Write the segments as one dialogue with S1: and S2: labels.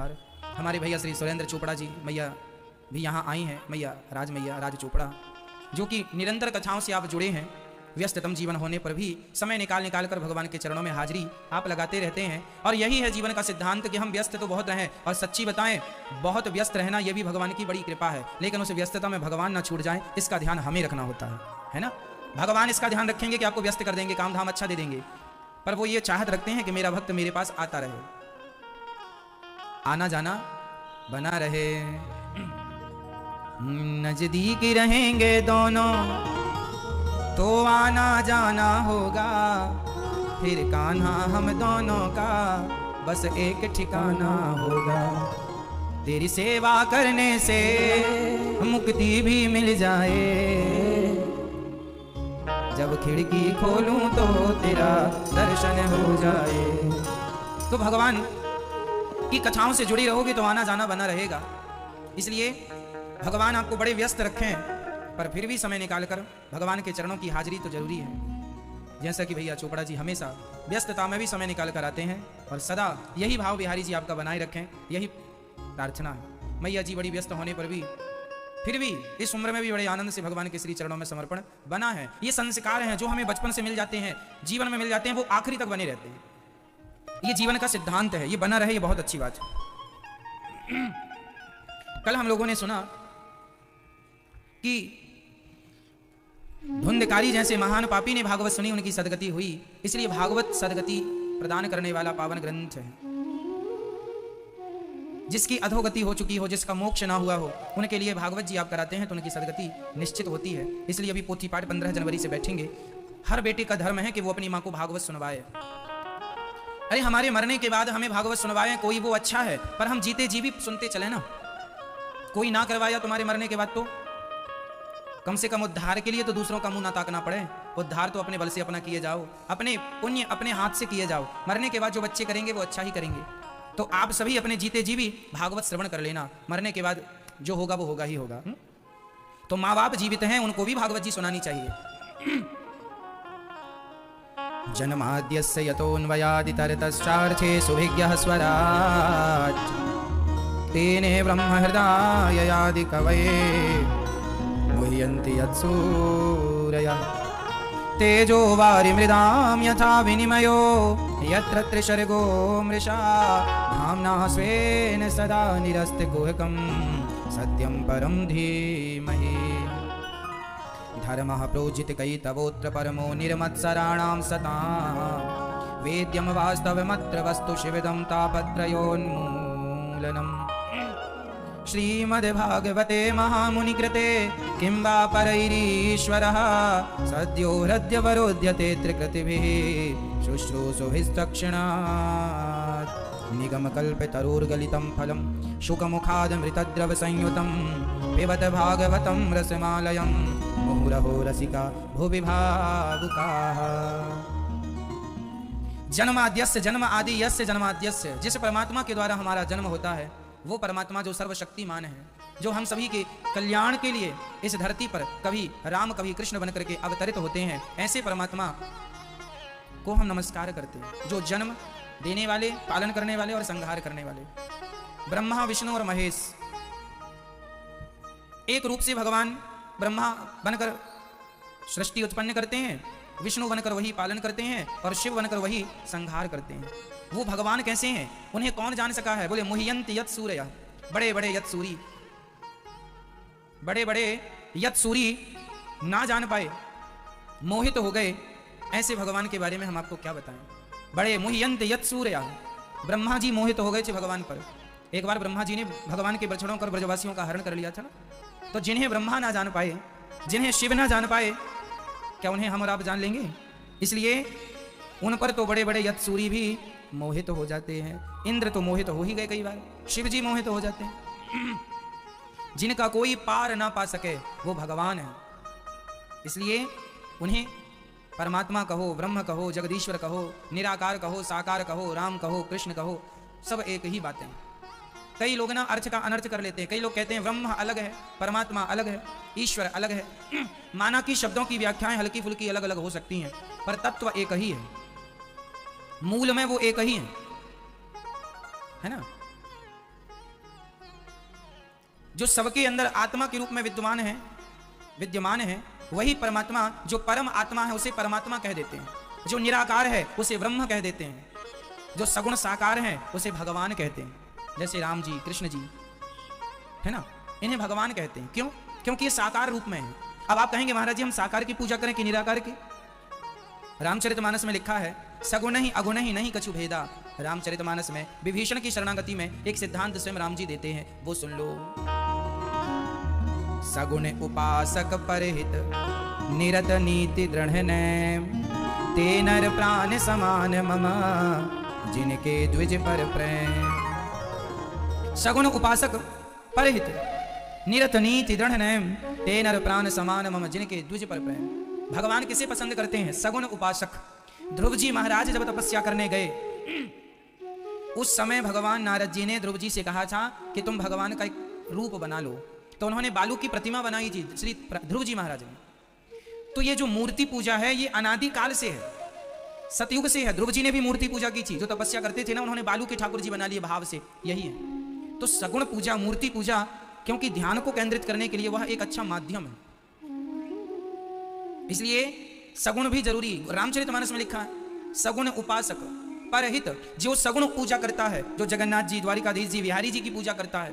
S1: उद्धार। हमारे भैया श्री सुरेंद्र चोपड़ा जी मैया भी यहाँ आई हैं, मैया राज चोपड़ा, जो कि निरंतर कथाओं से आप जुड़े हैं। व्यस्ततम जीवन होने पर भी समय निकाल कर भगवान के चरणों में हाजिरी आप लगाते रहते हैं। और यही है जीवन का सिद्धांत कि हम व्यस्त तो बहुत रहें, और सच्ची बताएं बहुत व्यस्त रहना यह भी भगवान की बड़ी कृपा है, लेकिन उस व्यस्तता में भगवान ना छूट जाए इसका ध्यान हमें रखना होता है ना। भगवान इसका ध्यान रखेंगे कि आपको व्यस्त कर देंगे, काम धाम अच्छा दे देंगे, पर वो ये चाहत रखते हैं कि मेरा भक्त मेरे पास आता रहे, आना जाना बना रहे। नजदीक रहेंगे दोनों तो आना जाना होगा, फिर कान्हा हम दोनों का बस एक ठिकाना होगा। तेरी सेवा करने से मुक्ति भी मिल जाए, जब खिड़की खोलूं तो तेरा दर्शन हो जाए। तो भगवान की कथाओं से जुड़ी रहोगे तो आना जाना बना रहेगा। इसलिए भगवान आपको बड़े व्यस्त रखें, पर फिर भी समय निकालकर भगवान के चरणों की हाजिरी तो जरूरी है। जैसा कि भैया चोपड़ा जी हमेशा व्यस्तता में भी समय निकाल कर आते हैं, और सदा यही भाव बिहारी जी आपका बनाए रखें, यही प्रार्थना है। मैया जी बड़ी व्यस्त होने पर भी फिर भी इस उम्र में भी बड़े आनंद से भगवान के श्री चरणों में समर्पण बना है। ये संस्कार हैं जो हमें बचपन से मिल जाते हैं, जीवन में मिल जाते हैं, वो आखिरी तक बने रहते हैं। ये जीवन का सिद्धांत है, ये बना रहे, ये बहुत अच्छी बात है। कल हम लोगों ने सुना कि धुंधकारी जैसे महान पापी ने भागवत सुनी, उनकी सदगति हुई। इसलिए भागवत सदगति प्रदान करने वाला पावन ग्रंथ है। जिसकी अधोगति हो चुकी हो, जिसका मोक्ष ना हुआ हो, उनके लिए भागवत जी आप कराते हैं तो उनकी सदगति निश्चित होती है। इसलिए अभी पोथी पाठ 15 जनवरी से बैठेंगे। हर बेटे का धर्म है कि वो अपनी माँ को भागवत सुनवाए। अरे हमारे मरने के बाद हमें भागवत सुनवाए कोई, वो अच्छा है, पर हम जीते जी भी सुनते चले ना। कोई ना करवाया तुम्हारे मरने के बाद तो कम से कम उद्धार के लिए तो दूसरों का मुंह ना ताकना पड़े। उद्धार तो अपने बल से अपना किए जाओ, अपने पुण्य अपने हाथ से किए जाओ। मरने के बाद जो बच्चे करेंगे वो अच्छा ही करेंगे। तो आप सभी अपने जीते जी भी भागवत श्रवण कर लेना, मरने के बाद जो होगा वो होगा ही होगा। तो माँ बाप जीवित हैं, उनको भी भागवत जी सुनानी चाहिए। जन्माद्यस्य यतोऽन्वयादितरतश्चार्थे सुभिज्ञः स्वराट्, तेने ब्रह्म हृदयादि कवये मुह्यन्ति यत्सूरयः। तेजो वारिमृदां यथा विनिमयो यत्र त्रिसर्गो मृषा, धाम्ना स्वेन सदा निरस्तकुहकं सत्यं परं धीमहि। धर्मः प्रोजितकैतवोऽत्र परमो निर्मत्सराणां सतां, वेद्यं वास्तवमत्र वस्तु शिवदं तापत्रयोन्मूलनम्। श्रीमद्भागवते महामुनिकृते किं वा परैरीश्वरः, सद्यो हृद्यवरोध्यते त्रिकृतिभिः शुश्रूषुभिस्तक्षणात्। निगमकल्पतरुर्गलितं फलं शुकमुखादमृतद्रवसंयुतं, पिबत भागवतं रसमालयं मुहुरहो रसिका भुवि भावुकाः। जन्माद्यस्य जन्म आदि यस्य जन्माद्यस्य, जिस परमात्मा के द्वारा हमारा जन्म होता है वो परमात्मा जो सर्वशक्तिमान है, जो हम सभी के कल्याण के लिए इस धरती पर कभी राम कभी कृष्ण बनकर के अवतरित होते हैं, ऐसे परमात्मा को हम नमस्कार करते हैं, जो जन्म देने वाले, पालन करने वाले और संहार करने वाले। ब्रह्मा विष्णु और महेश एक रूप से भगवान ब्रह्मा बनकर सृष्टि उत्पन्न करते हैं, विष्णु बनकर वही पालन करते हैं, और शिव बनकर वही संहार करते हैं। वो भगवान कैसे हैं उन्हें कौन जान सका है? बोले मुह्यन्ति यत् सूरयः, बड़े बड़े यत् सूरी, बड़े बड़े यत् सूरी ना जान पाए, मोहित हो गए। ऐसे भगवान के बारे में हम आपको क्या बताएं। बड़े मुह्यन्ति यत् सूरयः, ब्रह्मा जी मोहित हो गए थे भगवान पर। एक बार ब्रह्मा जी ने भगवान के बछड़ों कर ब्रजवासियों का हरण कर लिया था ना, तो जिन्हें ब्रह्मा ना जान पाए, जिन्हें शिव ना जान पाए, क्या उन्हें हम और आप जान लेंगे? इसलिए उन पर तो बड़े बड़े यत् सूरी भी मोहित हो जाते हैं। इंद्र तो मोहित हो ही गए कई बार, शिव जी मोहित हो जाते हैं। जिनका कोई पार ना पा सके वो भगवान है। इसलिए उन्हें परमात्मा कहो, ब्रह्म कहो, जगदीश्वर कहो, निराकार कहो, साकार कहो, राम कहो, कृष्ण कहो, सब एक ही बातें। कई लोग ना अर्थ का अनर्थ कर लेते हैं। कई लोग कहते हैं ब्रह्म अलग है, परमात्मा अलग है, ईश्वर अलग है। माना कि शब्दों की व्याख्याएं हल्की फुल्की अलग अलग हो सकती हैं, पर तत्व एक ही है, मूल में वो एक ही है ना। जो सबके अंदर आत्मा के रूप में विद्यमान है, वही परमात्मा, जो परम आत्मा है उसे परमात्मा कह देते हैं, जो निराकार है उसे ब्रह्म कह देते हैं, जो सगुण साकार है उसे भगवान कहते हैं। जैसे राम जी, कृष्ण जी, है ना, इन्हें भगवान कहते हैं। क्यों? क्योंकि ये साकार रूप में है। अब आप कहेंगे महाराज जी हम साकार की पूजा करें कि निराकार की? रामचरितमानस में लिखा है सगुण ही अगुण ही नहीं कछु भेदा। रामचरितमानस में विभीषण की शरणागति में एक सिद्धांत स्वयं राम जी देते हैं, वो सुन लो। सगुण उपासक परहित निरत नीति दृढ़ नैम, ते नर प्राण समान मम जिनके द्विज पर प्रेम। सगुण उपासक परहित निरत नीति दृढ़ नैम, ते नर प्राण समान मम जिनके द्विज पर प्रेम। भगवान किसे पसंद करते हैं? सगुण उपासक। ध्रुव जी महाराज जब तपस्या करने गए, उस समय भगवान नारद जी ने ध्रुव जी से कहा था कि तुम भगवान का एक रूप बना लो, तो उन्होंने बालू की प्रतिमा बनाई थी श्री ध्रुव जी महाराज ने। तो ये जो मूर्ति पूजा है ये अनादि काल से है, सतयुग से है। ध्रुव जी ने भी मूर्ति पूजा की थी, जो तपस्या करते थे ना, उन्होंने बालू के ठाकुर जी बना लिए भाव से, यही है। तो सगुण पूजा, मूर्ति पूजा, क्योंकि ध्यान को केंद्रित करने के लिए वह एक अच्छा माध्यम है, इसलिए सगुण भी जरूरी। रामचरितमानस में लिखा है सगुण उपासक परहित, जो सगुण पूजा करता है, जो जगन्नाथ जी, द्वारिकाधीश जी, बिहारी जी की पूजा करता है,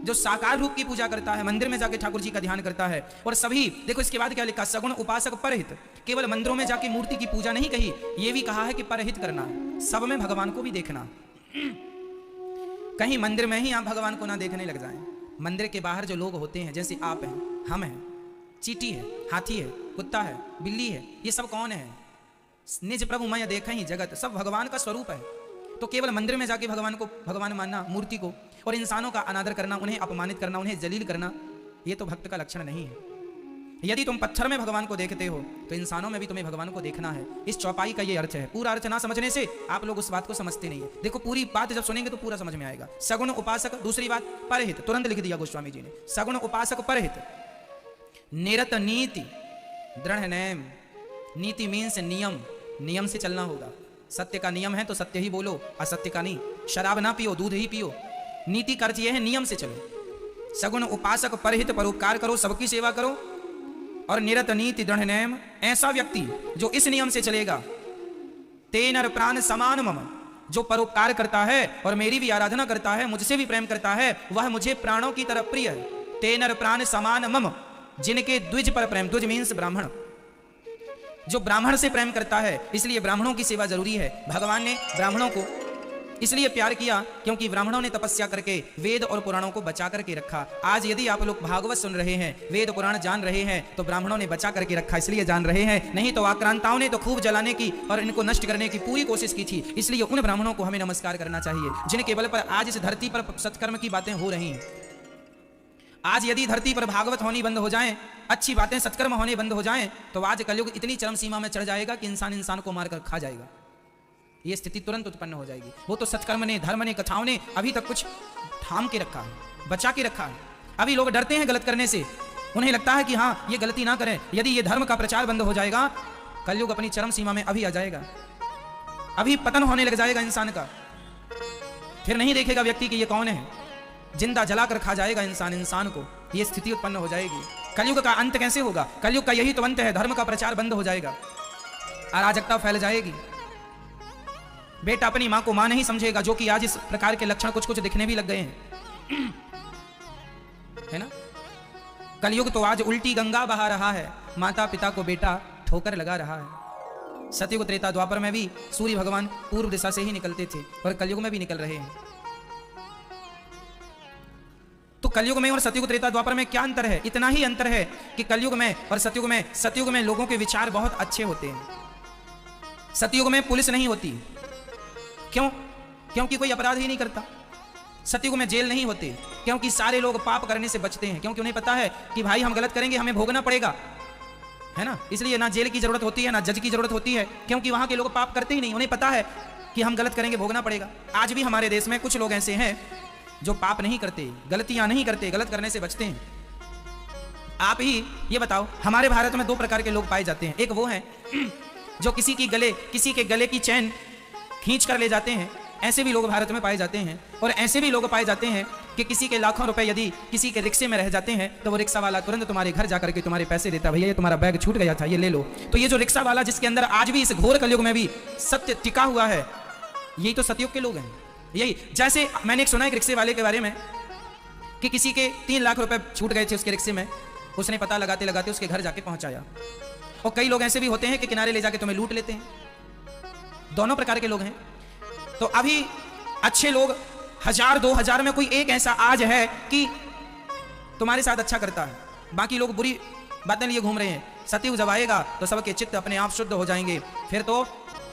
S1: जो साकार रूप की पूजा करता है, मंदिर में जाके ठाकुर जी का ध्यान करता है। और सभी देखो इसके बाद क्या लिखा, सगुण उपासक परहित। केवल मंदिरों में जाके मूर्ति की पूजा नहीं कही, ये भी कहा है कि परहित करना है, सब में भगवान को भी देखना। कहीं मंदिर में ही आप भगवान को ना देखने लग जाएं। मंदिर के बाहर जो लोग होते हैं, जैसे आप हैं, हम हैं, चींटी है, हाथी है, कुत्ता है, बिल्ली है, ये सब कौन है? निज प्रभु मैं देखा ही जगत, सब भगवान का स्वरूप है। तो केवल मंदिर में जाके भगवान को भगवान मानना, मूर्ति को, और इंसानों का अनादर करना, उन्हें अपमानित करना, उन्हें जलील करना, ये तो भक्त का लक्षण नहीं है। यदि तुम पत्थर में भगवान को देखते हो तो इंसानों में भी तुम्हें भगवान को देखना है। इस चौपाई का ये अर्थ है। पूरा अर्थ ना समझने से आप लोग उस बात को समझते नहीं है। देखो पूरी बात जब सुनेंगे तो पूरा समझ में आएगा। सगुण उपासक, दूसरी बात परहित, तुरंत लिख दिया गोस्वामी जी ने, सगुण उपासक परहित निरत नीति दृढ़ नैम। नीति मीन्स नियम, नियम से चलना होगा। सत्य का नियम है तो सत्य ही बोलो, असत्य का नहीं। शराब ना पियो, दूध ही पियो। नीति का अर्थ यह है नियम से चलो। सगुण उपासक परहित, परोपकार करो, सबकी सेवा करो। और निरत नीति दृढ़ नैम, ऐसा व्यक्ति जो इस नियम से चलेगा, ते नर प्राण समान मम, जो परोपकार करता है और मेरी भी आराधना करता है, मुझसे भी प्रेम करता है, वह मुझे प्राणों की तरह प्रिय है। ते नर प्राण समान मम, जिनके द्विज पर प्रेम, द्विज मीन्स ब्राह्मण, जो ब्राह्मण से प्रेम करता है, इसलिए ब्राह्मणों की सेवा जरूरी है। भगवान ने ब्राह्मणों को इसलिए प्यार किया क्योंकि ब्राह्मणों ने तपस्या करके वेद और पुराणों को बचा करके रखा। आज यदि आप लोग भागवत सुन रहे हैं, वेद पुराण जान रहे हैं, तो ब्राह्मणों ने बचा करके रखा, इसलिए जान रहे हैं। नहीं तो आक्रांताओं ने तो खूब जलाने की और इनको नष्ट करने की पूरी कोशिश की थी। इसलिए उन ब्राह्मणों को हमें नमस्कार करना चाहिए, जिनके बल पर आज इस धरती पर सत्कर्म की बातें हो रही हैं। आज यदि धरती पर भागवत होनी बंद हो जाएं, अच्छी बातें सत्कर्म होने बंद हो जाएं, तो आज कलयुग इतनी चरम सीमा में चढ़ जाएगा कि इंसान इंसान को मारकर खा जाएगा। ये स्थिति तुरंत उत्पन्न हो जाएगी। वो तो सत्कर्म ने, धर्म ने, कथाओं ने अभी तक कुछ थाम के रखा है, बचा के रखा है। अभी लोग डरते हैं गलत करने से, उन्हें लगता है कि हाँ ये गलती ना करें। यदि ये धर्म का प्रचार बंद हो जाएगा, कलयुग अपनी चरम सीमा में अभी आ जाएगा, अभी पतन होने लग जाएगा इंसान का। फिर नहीं देखेगा व्यक्ति कि ये कौन है, जिंदा जलाकर खा जाएगा इंसान इंसान को। ये स्थिति उत्पन्न हो जाएगी। कलयुग का अंत कैसे होगा? कलयुग का यही तो अंत है, धर्म का प्रचार बंद हो जाएगा, अराजकता फैल जाएगी। बेटा अपनी मां को मां नहीं समझेगा, जो कि आज इस प्रकार के लक्षण कुछ कुछ दिखने भी लग गए हैं, है ना। कलयुग तो आज उल्टी गंगा बहा रहा है, माता पिता को बेटा ठोकर लगा रहा है। सतयुग त्रेता द्वापर में भी सूर्य भगवान पूर्व दिशा से ही निकलते थे और कलयुग में भी निकल रहे हैं। तो कलयुग में और सतयुग त्रेता द्वापर में क्या अंतर है? इतना ही अंतर है कि कलयुग में और सतयुग में लोगों के विचार बहुत अच्छे होते हैं। सतयुग में पुलिस नहीं होती। क्यों? क्योंकि कोई अपराध ही नहीं करता। सतयुग में जेल नहीं होती, क्योंकि सारे लोग पाप करने से बचते हैं, क्योंकि उन्हें पता है कि भाई हम गलत करेंगे हमें भोगना पड़ेगा, है ना। इसलिए ना जेल की जरूरत होती है, ना जज की जरूरत होती है, क्योंकि वहां के लोग पाप करते ही नहीं। उन्हें पता है कि हम गलत करेंगे भोगना पड़ेगा। आज भी हमारे देश में कुछ लोग ऐसे हैं जो पाप नहीं करते, गलतियां नहीं करते, गलत करने से बचते हैं। आप ही ये बताओ, हमारे भारत में दो प्रकार के लोग पाए जाते हैं। एक वो है जो किसी के गले की चैन खींच कर ले जाते हैं, ऐसे भी लोग भारत में पाए जाते हैं, और ऐसे भी लोग पाए जाते हैं कि किसी के लाखों रुपए यदि किसी के रिक्शे में रह जाते हैं तो वो रिक्शा वाला तुरंत तुम्हारे घर जाकर के तुम्हारे पैसे देता, भैया ये तुम्हारा बैग छूट गया था, ये ले लो। तो ये जो रिक्शा वाला जिसके अंदर आज भी इस घोर कलयुग में भी सत्य टिका हुआ है, यही तो सतयुग के लोग हैं। यही जैसे मैंने एक सुना एक रिक्शे वाले के बारे में कि किसी के 3 लाख रुपए छूट गए थे उसके रिक्शे में, उसने पता लगाते लगाते उसके घर जाके पहुंचाया। और कई लोग ऐसे भी होते हैं कि किनारे ले जाके तुम्हें लूट लेते हैं, दोनों प्रकार के लोग हैं। तो अभी अच्छे लोग 1000-2000 में कोई एक ऐसा आज है कि तुम्हारे साथ अच्छा करता है, बाकी लोग बुरी बातें लिए घूम रहे हैं। सतयुग जब आएगा तो सबके चित्त अपने आप शुद्ध हो जाएंगे, फिर तो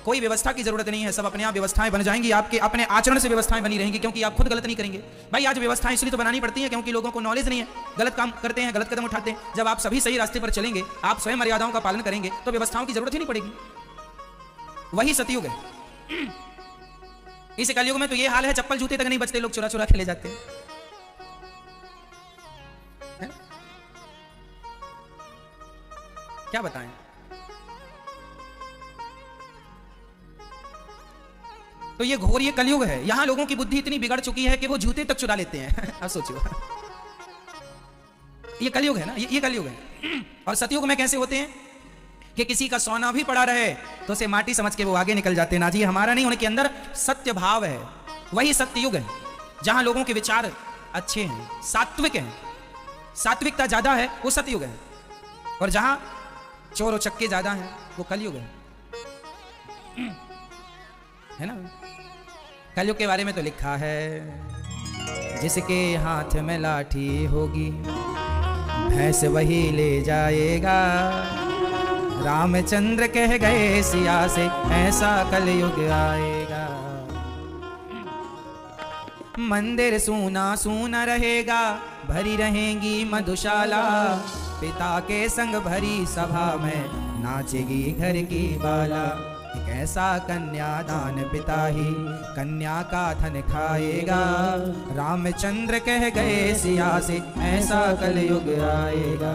S1: कोई व्यवस्था की जरूरत नहीं है, सब अपने आप व्यवस्थाएं बन जाएंगी, आपके अपने आचरण से व्यवस्थाएं बनी रहेंगी, क्योंकि आप खुद गलत नहीं करेंगे। भाई आज व्यवस्थाएं इसलिए तो बनानी पड़ती हैं क्योंकि लोगों को नॉलेज नहीं है, गलत काम करते हैं, गलत कदम उठाते हैं। जब आप सभी सही रास्ते पर चलेंगे, आप स्वयं मर्यादाओं का पालन करेंगे, तो व्यवस्थाओं की जरूरत ही नहीं पड़ेगी। वही सतयुग है। इस कलयुग में तो ये हाल है, चप्पल जूते तक नहीं बचते, लोग चुरा चुरा के ले जाते हैं। क्या बताएं? तो ये घोर ये कलयुग है। यहां लोगों की बुद्धि इतनी बिगड़ चुकी है कि वो जूते तक चुरा लेते हैं। अब सोचो, ये कलयुग है ना, ये कलयुग है। और सतयुग में कैसे होते हैं कि किसी का सोना भी पड़ा रहे तो उसे माटी समझ के वो आगे निकल जाते हैं। ना जी हमारा नहीं, उनके अंदर सत्य भाव है। वही सत्ययुग है जहां लोगों के विचार अच्छे हैं, सात्विक हैं, सात्विकता ज्यादा है, वो सतयुग है। और जहां चोर उचक्के ज्यादा हैं, वो कलयुग है ना। कलयुग के बारे में तो लिखा है, जिसके हाथ में लाठी होगी भैंस वही ले जाएगा। रामचंद्र कह गए सिया से, ऐसा कलयुग आएगा। मंदिर सूना सूना रहेगा, भरी रहेंगी मधुशाला। पिता के संग भरी सभा में नाचेगी घर की बाला। एक ऐसा कन्यादान पिता ही कन्या का धन खाएगा। रामचंद्र कह गए सिया से, ऐसा कलयुग आएगा,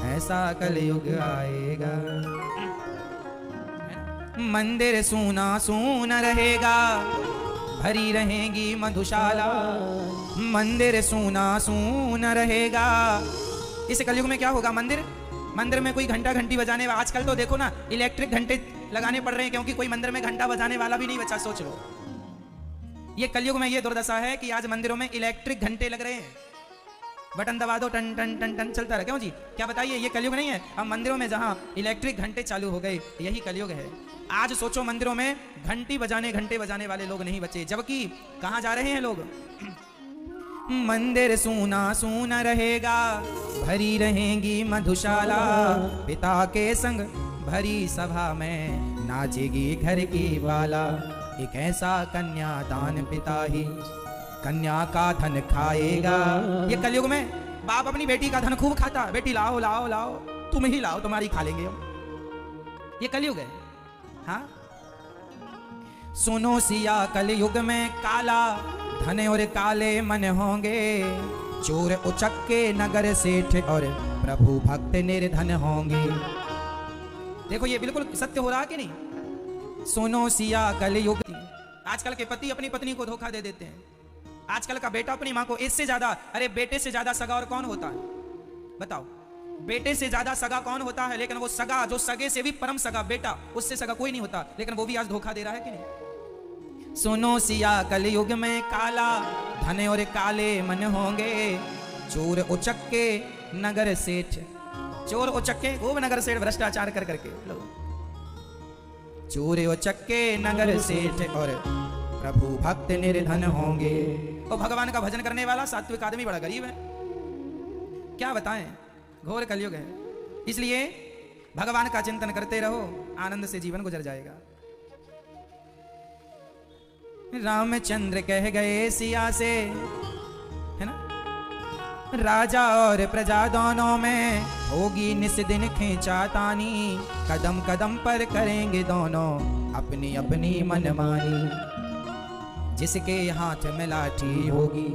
S1: ऐसा कलयुग आएगा। मंदिर सूना सूना रहेगा, भरी रहेगी मधुशाला। मंदिर सूना सूना रहेगा। इस कलयुग में क्या होगा? मंदिर में कोई घंटा घंटी बजाने वाला, आजकल तो देखो ना इलेक्ट्रिक घंटे लगाने पड़ रहे हैं, क्योंकि कोई मंदिर में घंटा बजाने वाला भी नहीं बचा। सोच लो, ये कलयुग में ये दुर्दशा है कि आज मंदिरों में इलेक्ट्रिक घंटे लग रहे हैं, बटन दबा दो, टन टन टन टन चलता रहे। क्यों जी, क्या बताइए, ये कलयुग नहीं है? अब मंदिरों में जहां इलेक्ट्रिक घंटे चालू हो गए, यही कलयुग है। आज सोचो, मंदिरों में घंटे बजाने वाले लोग नहीं बचे, जबकि कहां जा रहे हैं लोग? मंदिर सूना सूना रहेगा, भरी रहेंगी मधुशाला। पिता के संग भरी सभा में नाचेगी घर की बाला। एक ऐसा कन्यादान पिता ही कन्या का धन खाएगा। ये कलयुग में बाप अपनी बेटी का धन खूब खाता, बेटी लाओ लाओ लाओ, तुम ही लाओ, तुम्हारी खा लेंगे हम। ये कलयुग है। हाँ, सुनो सिया कलयुग में काला, धन और काले मन होंगे। चोर उचक्के नगर सेठ और प्रभु भक्त निर्धन होंगे। देखो ये बिल्कुल सत्य हो रहा कि नहीं? सुनो सिया कलयुग। आजकल के पति अपनी पत्नी को धोखा दे देते हैं, आजकल का बेटा अपनी माँ को। इससे ज्यादा, अरे बेटे से ज्यादा सगा और कौन होता है? बताओ, बेटे से ज्यादा सगा कौन होता है? लेकिन वो सगा, जो सगे से भी परम सगा, बेटा, उससे सगा कोई नहीं होता, लेकिन वो भी आज धोखा दे रहा है कि नहीं? सुनो सिया कलयुग में काला, धन और काले मन होंगे। चोर उचक्के नगर सेठ, चोर उचक्के वो नगर सेठ भ्रष्टाचार कर करके, चोर उचक्के नगर सेठ और प्रभु भक्त निर्धन होंगे। और भगवान का भजन करने वाला सात्विक आदमी बड़ा गरीब है। क्या बताएं, घोर कलयुग है। इसलिए भगवान का चिंतन करते रहो, आनंद से जीवन गुजर जाएगा। रामचंद्र कह गए सिया से, है ना, राजा और प्रजा दोनों में होगी निस दिन खींचातानी। कदम कदम पर करेंगे दोनों अपनी अपनी मनमानी। जिसके हाथ में लाठी होगी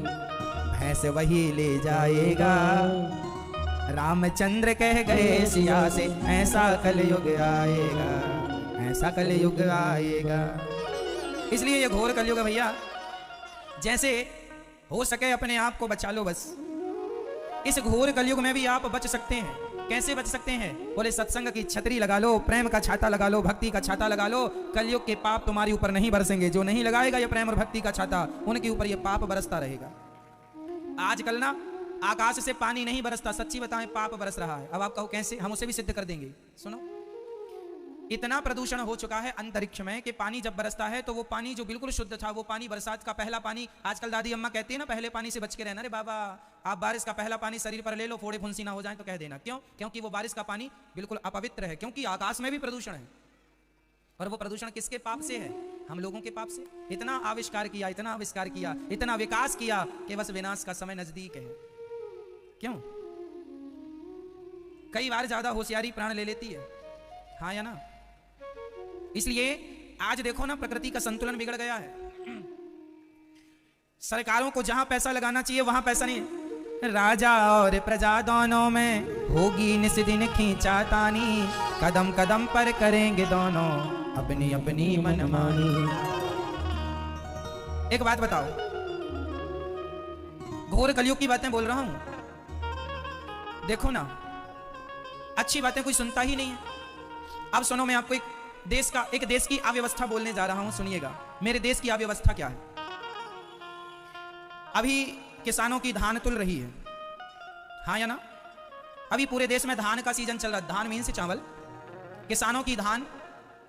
S1: भैंस वही ले जाएगा। रामचंद्र कह गए सिया से, ऐसा कलयुग आएगा, ऐसा कलयुग आएगा। इसलिए ये घोर कलयुग है भैया, जैसे हो सके अपने आप को बचा लो बस। इस घोर कलयुग में भी आप बच सकते हैं। कैसे बच सकते हैं? बोले सत्संग की छतरी लगा लो, प्रेम का छाता लगा लो, भक्ति का छाता लगा लो, कलयुग के पाप तुम्हारे ऊपर नहीं बरसेंगे। जो नहीं लगाएगा ये प्रेम और भक्ति का छाता, उनके ऊपर ये पाप बरसता रहेगा। आजकल ना आकाश से पानी नहीं बरसता, सच्ची बताएं पाप बरस रहा है। अब आप कहो कैसे? हम उसे भी सिद्ध कर देंगे। सुनो, इतना प्रदूषण हो चुका है अंतरिक्ष में कि पानी जब बरसता है तो वो पानी जो बिल्कुल शुद्ध था, वो पानी बरसात का पहला पानी, आजकल दादी अम्मा कहती है ना पहले पानी से बच के रहना। रे बाबा, आप बारिश का पहला पानी शरीर पर ले लो, फोड़े फुंसी ना हो जाए तो कह देना। क्यों? क्योंकि वो बारिश का पानी बिल्कुल अपवित्र है, क्योंकि आकाश में भी प्रदूषण है। और वो प्रदूषण किसके पाप से है? हम लोगों के पाप से। इतना आविष्कार किया, इतना आविष्कार किया, इतना विकास किया कि बस विनाश का समय नजदीक है। क्यों? कई बार ज्यादा होशियारी प्राण ले लेती है, हाँ या ना? इसलिए आज देखो ना, प्रकृति का संतुलन बिगड़ गया है। सरकारों को जहां पैसा लगाना चाहिए वहां पैसा नहीं। राजा और प्रजा दोनों में होगी निस्दिन खींचातानी, कदम कदम पर करेंगे दोनों अपनी अपनी मनमानी। एक बात बताओ, घोर कलयुग की बातें बोल रहा हूं, देखो ना, अच्छी बातें कोई सुनता ही नहीं है। अब सुनो, मैं आपको एक देश की अव्यवस्था बोलने जा रहा हूं, सुनिएगा। मेरे देश की अव्यवस्था क्या है? अभी किसानों की धान तुल रही है, हाँ या ना? अभी पूरे देश में धान का सीजन चल रहा है। धान मीन से चावल। किसानों की धान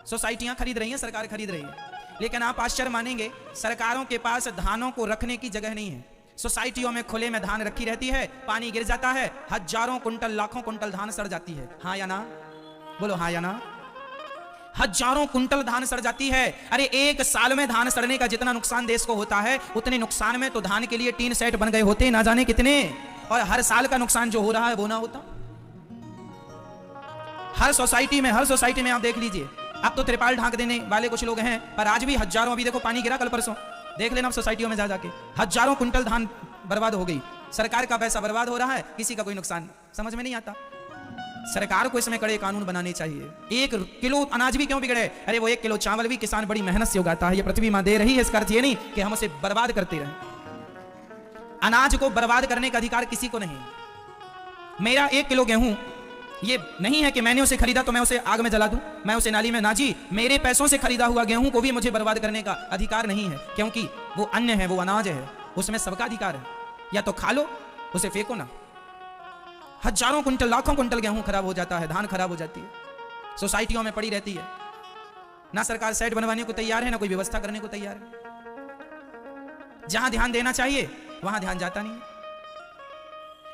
S1: सोसाइटियां खरीद रही हैं, सरकार खरीद रही है। लेकिन आप आश्चर्य मानेंगे, सरकारों के पास धानों को रखने की जगह नहीं है। सोसाइटियों में खुले में धान रखी रहती है, पानी गिर जाता है, हजारों कुंटल लाखों कुंटल धान सड़ जाती है, हाँ या ना? बोलो हाँ या ना? हजारों कुंटल धान सड़ जाती है। अरे एक साल में धान सड़ने का जितना नुकसान देश को होता है, उतने नुकसान में तो धान के लिए टीन सेट बन गए होते ना जाने कितने। और हर साल का नुकसान जो हो रहा है वो ना होता। हर सोसाइटी में आप देख लीजिए, अब तो त्रिपाल ढांक देने वाले कुछ लोग हैं, पर आज भी हजारों, अभी देखो पानी गिरा कल परसों, देख लेना सोसाइटियों में जा जाके, हजारों कुंटल धान बर्बाद हो गई। सरकार का पैसा बर्बाद हो रहा है, किसी का कोई नुकसान समझ में नहीं आता। सरकार को इसमें कड़े कानून बनाने चाहिए। 1 किलो अनाज भी क्यों बिगड़े? अरे वो 1 किलो चावल भी किसान बड़ी मेहनत से उगाता है, ये पृथ्वी मां दे रही है। इसका अर्थ ये नहीं कि हम उसे बर्बाद करते रहें। अनाज को बर्बाद करने का अधिकार किसी को नहीं। मेरा 1 किलो गेहूं ये नहीं है कि मैंने उसे खरीदा तो मैं उसे आग में जला दूं, मैं उसे नाली में ना जी। मेरे पैसों से खरीदा हुआ गेहूं को भी मुझे बर्बाद करने का अधिकार नहीं है, क्योंकि वो अन्न है, वो अनाज है, उसमें सबका अधिकार है। या तो खा लो, उसे फेंको ना। हजारों कुंटल लाखों कुंटल गेहूं खराब हो जाता है, धान खराब हो जाती है, सोसाइटियों में पड़ी रहती है। ना सरकार सेट बनवाने को तैयार है, ना कोई व्यवस्था करने को तैयार है। जहां ध्यान देना चाहिए वहां ध्यान जाता नहीं है।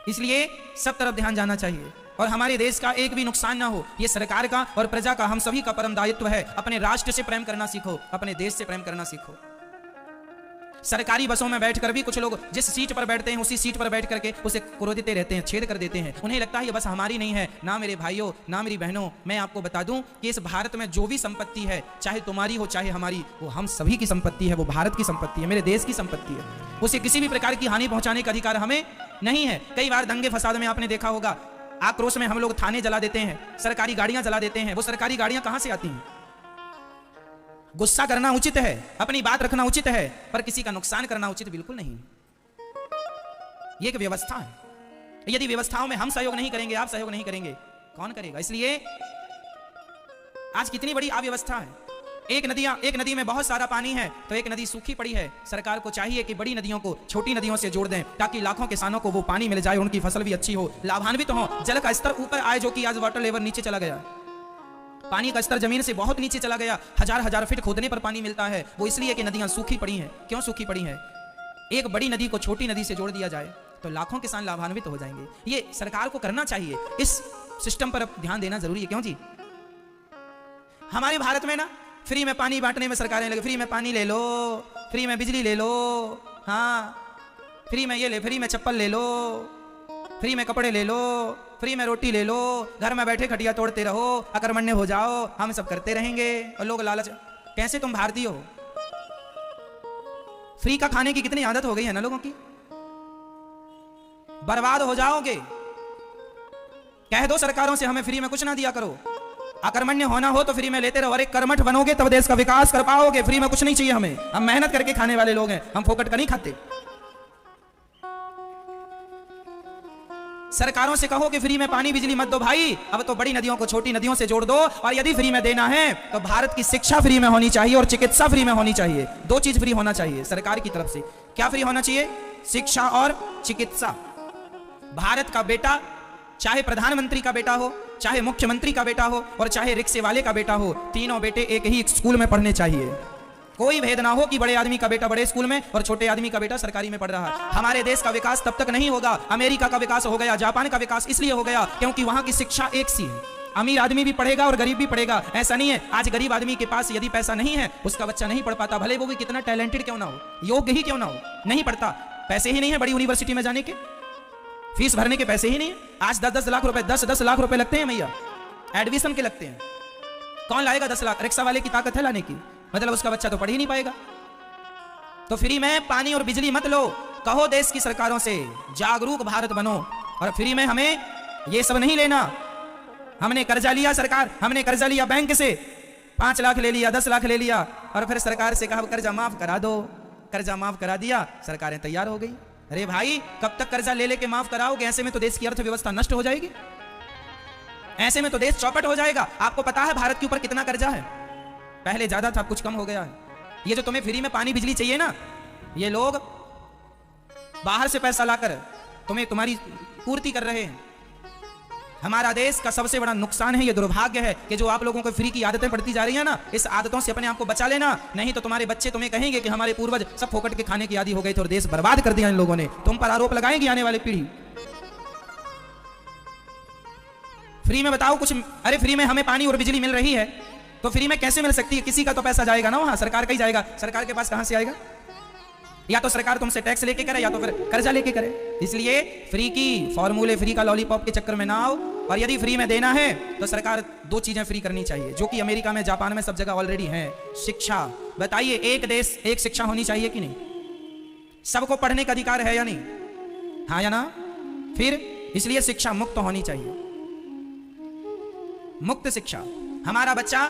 S1: इसलिए सब तरफ ध्यान जाना चाहिए और हमारे देश का एक भी नुकसान ना हो, ये सरकार का और प्रजा का, हम सभी का परम दायित्व है। अपने राष्ट्र से प्रेम करना सीखो, अपने देश से प्रेम करना सीखो। सरकारी बसों में बैठकर भी कुछ लोग जिस सीट पर बैठते हैं उसी सीट पर बैठ करके उसे कुरेदते रहते हैं, छेद कर देते हैं। उन्हें लगता है ये बस हमारी नहीं है। ना मेरे भाइयों, ना मेरी बहनों, मैं आपको बता दूं कि इस भारत में जो भी संपत्ति है, चाहे तुम्हारी हो चाहे हमारी, वो हम सभी की संपत्ति है, वो भारत की संपत्ति है, मेरे देश की संपत्ति है। उसे किसी भी प्रकार की हानि पहुंचाने का अधिकार हमें नहीं है। कई बार दंगे फसाद में आपने देखा होगा, आक्रोश में हम लोग थाने जला देते हैं, सरकारी गाड़ियां जला देते हैं। वो सरकारी गाड़ियां कहां से आती हैं? गुस्सा करना उचित है, अपनी बात रखना उचित है, पर किसी का नुकसान करना उचित बिल्कुल नहीं। यह एक व्यवस्था है। यदि व्यवस्थाओं में हम सहयोग नहीं करेंगे, आप सहयोग नहीं करेंगे, कौन करेगा? इसलिए आज कितनी बड़ी अव्यवस्था है। एक नदी में बहुत सारा पानी है तो एक नदी सूखी पड़ी है। सरकार को चाहिए कि बड़ी नदियों को छोटी नदियों से जोड़ दें, ताकि लाखों किसानों को वो पानी मिल जाए, उनकी फसल भी अच्छी हो, लाभान्वित हो, जल का स्तर ऊपर आए, जो कि आज वाटर लेवल नीचे चला गया। पानी का स्तर जमीन से बहुत नीचे चला गया, हजार फीट खोदने पर पानी मिलता है। वो इसलिए कि नदियां सूखी पड़ी हैं। क्यों सूखी पड़ी हैं? एक बड़ी नदी को छोटी नदी से जोड़ दिया जाए तो लाखों किसान लाभान्वित हो जाएंगे। ये सरकार को करना चाहिए, इस सिस्टम पर ध्यान देना जरूरी है। क्यों जी? हमारे भारत में ना फ्री में पानी बांटने में सरकारें लगे, फ्री में पानी ले लो, फ्री में बिजली ले लो, हाँ फ्री में ये ले, फ्री में चप्पल ले लो, फ्री में कपड़े ले लो, फ्री में रोटी ले लो, घर में बैठे खटिया तोड़ते रहो, अकर्मण्य हो जाओ, हम सब करते रहेंगे। और लोग लालच, कैसे तुम भारतीय हो? फ्री का खाने की कितनी आदत हो गई है ना लोगों की, बर्बाद हो जाओगे। कह दो सरकारों से हमें फ्री में कुछ ना दिया करो, अकर्मण्य होना हो तो फ्री में लेते रहो, अरे कर्मठ बनोगे तब देश का विकास कर पाओगे। फ्री में कुछ नहीं चाहिए हमें, हम मेहनत करके खाने वाले लोग हैं, हम फोकट का नहीं खाते। सरकारों से कहो कि फ्री में पानी बिजली मत दो भाई, अब तो बड़ी नदियों को छोटी नदियों से जोड़ दो। और यदि फ्री में देना है तो भारत की शिक्षा फ्री में होनी चाहिए और चिकित्सा फ्री में होनी चाहिए। दो चीज फ्री होना चाहिए सरकार की तरफ से। क्या फ्री होना चाहिए? शिक्षा और चिकित्सा। भारत का बेटा, चाहे प्रधानमंत्री का बेटा हो, चाहे मुख्यमंत्री का बेटा हो और चाहे रिक्शे वाले का बेटा हो, तीनों बेटे एक ही स्कूल में पढ़ने चाहिए। कोई भेद ना हो कि बड़े आदमी का बेटा बड़े स्कूल में और छोटे आदमी का बेटा सरकारी में पढ़ रहा है। हमारे देश का विकास तब तक नहीं होगा। अमेरिका का विकास हो गया, जापान का विकास इसलिए हो गया क्योंकि वहां की शिक्षा एक सी है। अमीर आदमी भी पढ़ेगा और गरीब भी पढ़ेगा। ऐसा नहीं है आज गरीब आदमी के पास यदि पैसा नहीं है, उसका बच्चा नहीं पढ़ पाता, भले वो भी कितना टैलेंटेड क्यों ना हो, योग्य ही क्यों ना हो, नहीं पढ़ता। पैसे ही नहीं है बड़ी यूनिवर्सिटी में जाने के, फीस भरने के पैसे ही नहीं है। आज 10-10 लाख रुपए, 10-10 लाख रुपए लगते हैं भैया, एडमिशन के लगते हैं। कौन लाएगा 10 लाख? रिक्शा वाले की ताकत है लाने की, मतलब उसका बच्चा तो पढ़ ही नहीं पाएगा। तो फ्री में पानी और बिजली मत लो, कहो देश की सरकारों से जागरूक भारत बनो। और फ्री में हमें ये सब नहीं लेना। हमने कर्जा लिया, सरकार हमने कर्जा लिया बैंक से, 5 लाख ले लिया, 10 लाख ले लिया और फिर सरकार से कहा कर्जा माफ करा दो। कर्जा माफ करा दिया, सरकारें तैयार हो गई। अरे भाई कब तक कर्जा ले लेके माफ कराओगे? ऐसे में तो देश की अर्थव्यवस्था नष्ट हो जाएगी, ऐसे में तो देश चौपट हो जाएगा। आपको पता है भारत के ऊपर कितना कर्जा है? पहले ज्यादा था, कुछ कम हो गया है। ये जो तुम्हें फ्री में पानी बिजली चाहिए ना, ये लोग बाहर से पैसा लाकर तुम्हें तुम्हारी पूर्ति कर रहे हैं। हमारा देश का सबसे बड़ा नुकसान है, ये दुर्भाग्य है कि जो आप लोगों को फ्री की आदतें पड़ती जा रही है ना, इस आदतों से अपने आप को बचा लेना, नहीं तो तुम्हारे बच्चे तुम्हें कहेंगे कि हमारे पूर्वज सब फोकट के खाने की आदी हो गए थे और देश बर्बाद कर दिया इन लोगों ने। तुम पर आरोप लगाएगी आने वाली पीढ़ी। फ्री में बताओ कुछ। अरे फ्री में हमें पानी और बिजली मिल रही है तो फ्री में कैसे मिल सकती है? किसी का तो पैसा जाएगा ना वहां, सरकार का ही जाएगा। सरकार के पास कहां से आएगा? या तो सरकार तुमसे टैक्स लेके करे या तो फिर कर्जा लेके करे। इसलिए फ्री की फॉर्मूले, फ्री का लॉलीपॉप के चक्कर में ना आओ। और यदि फ्री में देना है तो सरकार 2 चीजें फ्री करनी चाहिए जो कि अमेरिका में, जापान में, सब जगह ऑलरेडी है। शिक्षा। बताइए एक देश एक शिक्षा होनी चाहिए कि नहीं? सबको पढ़ने का अधिकार है या नहीं? हाँ या ना? फिर इसलिए शिक्षा मुक्त होनी चाहिए, मुक्त शिक्षा। हमारा बच्चा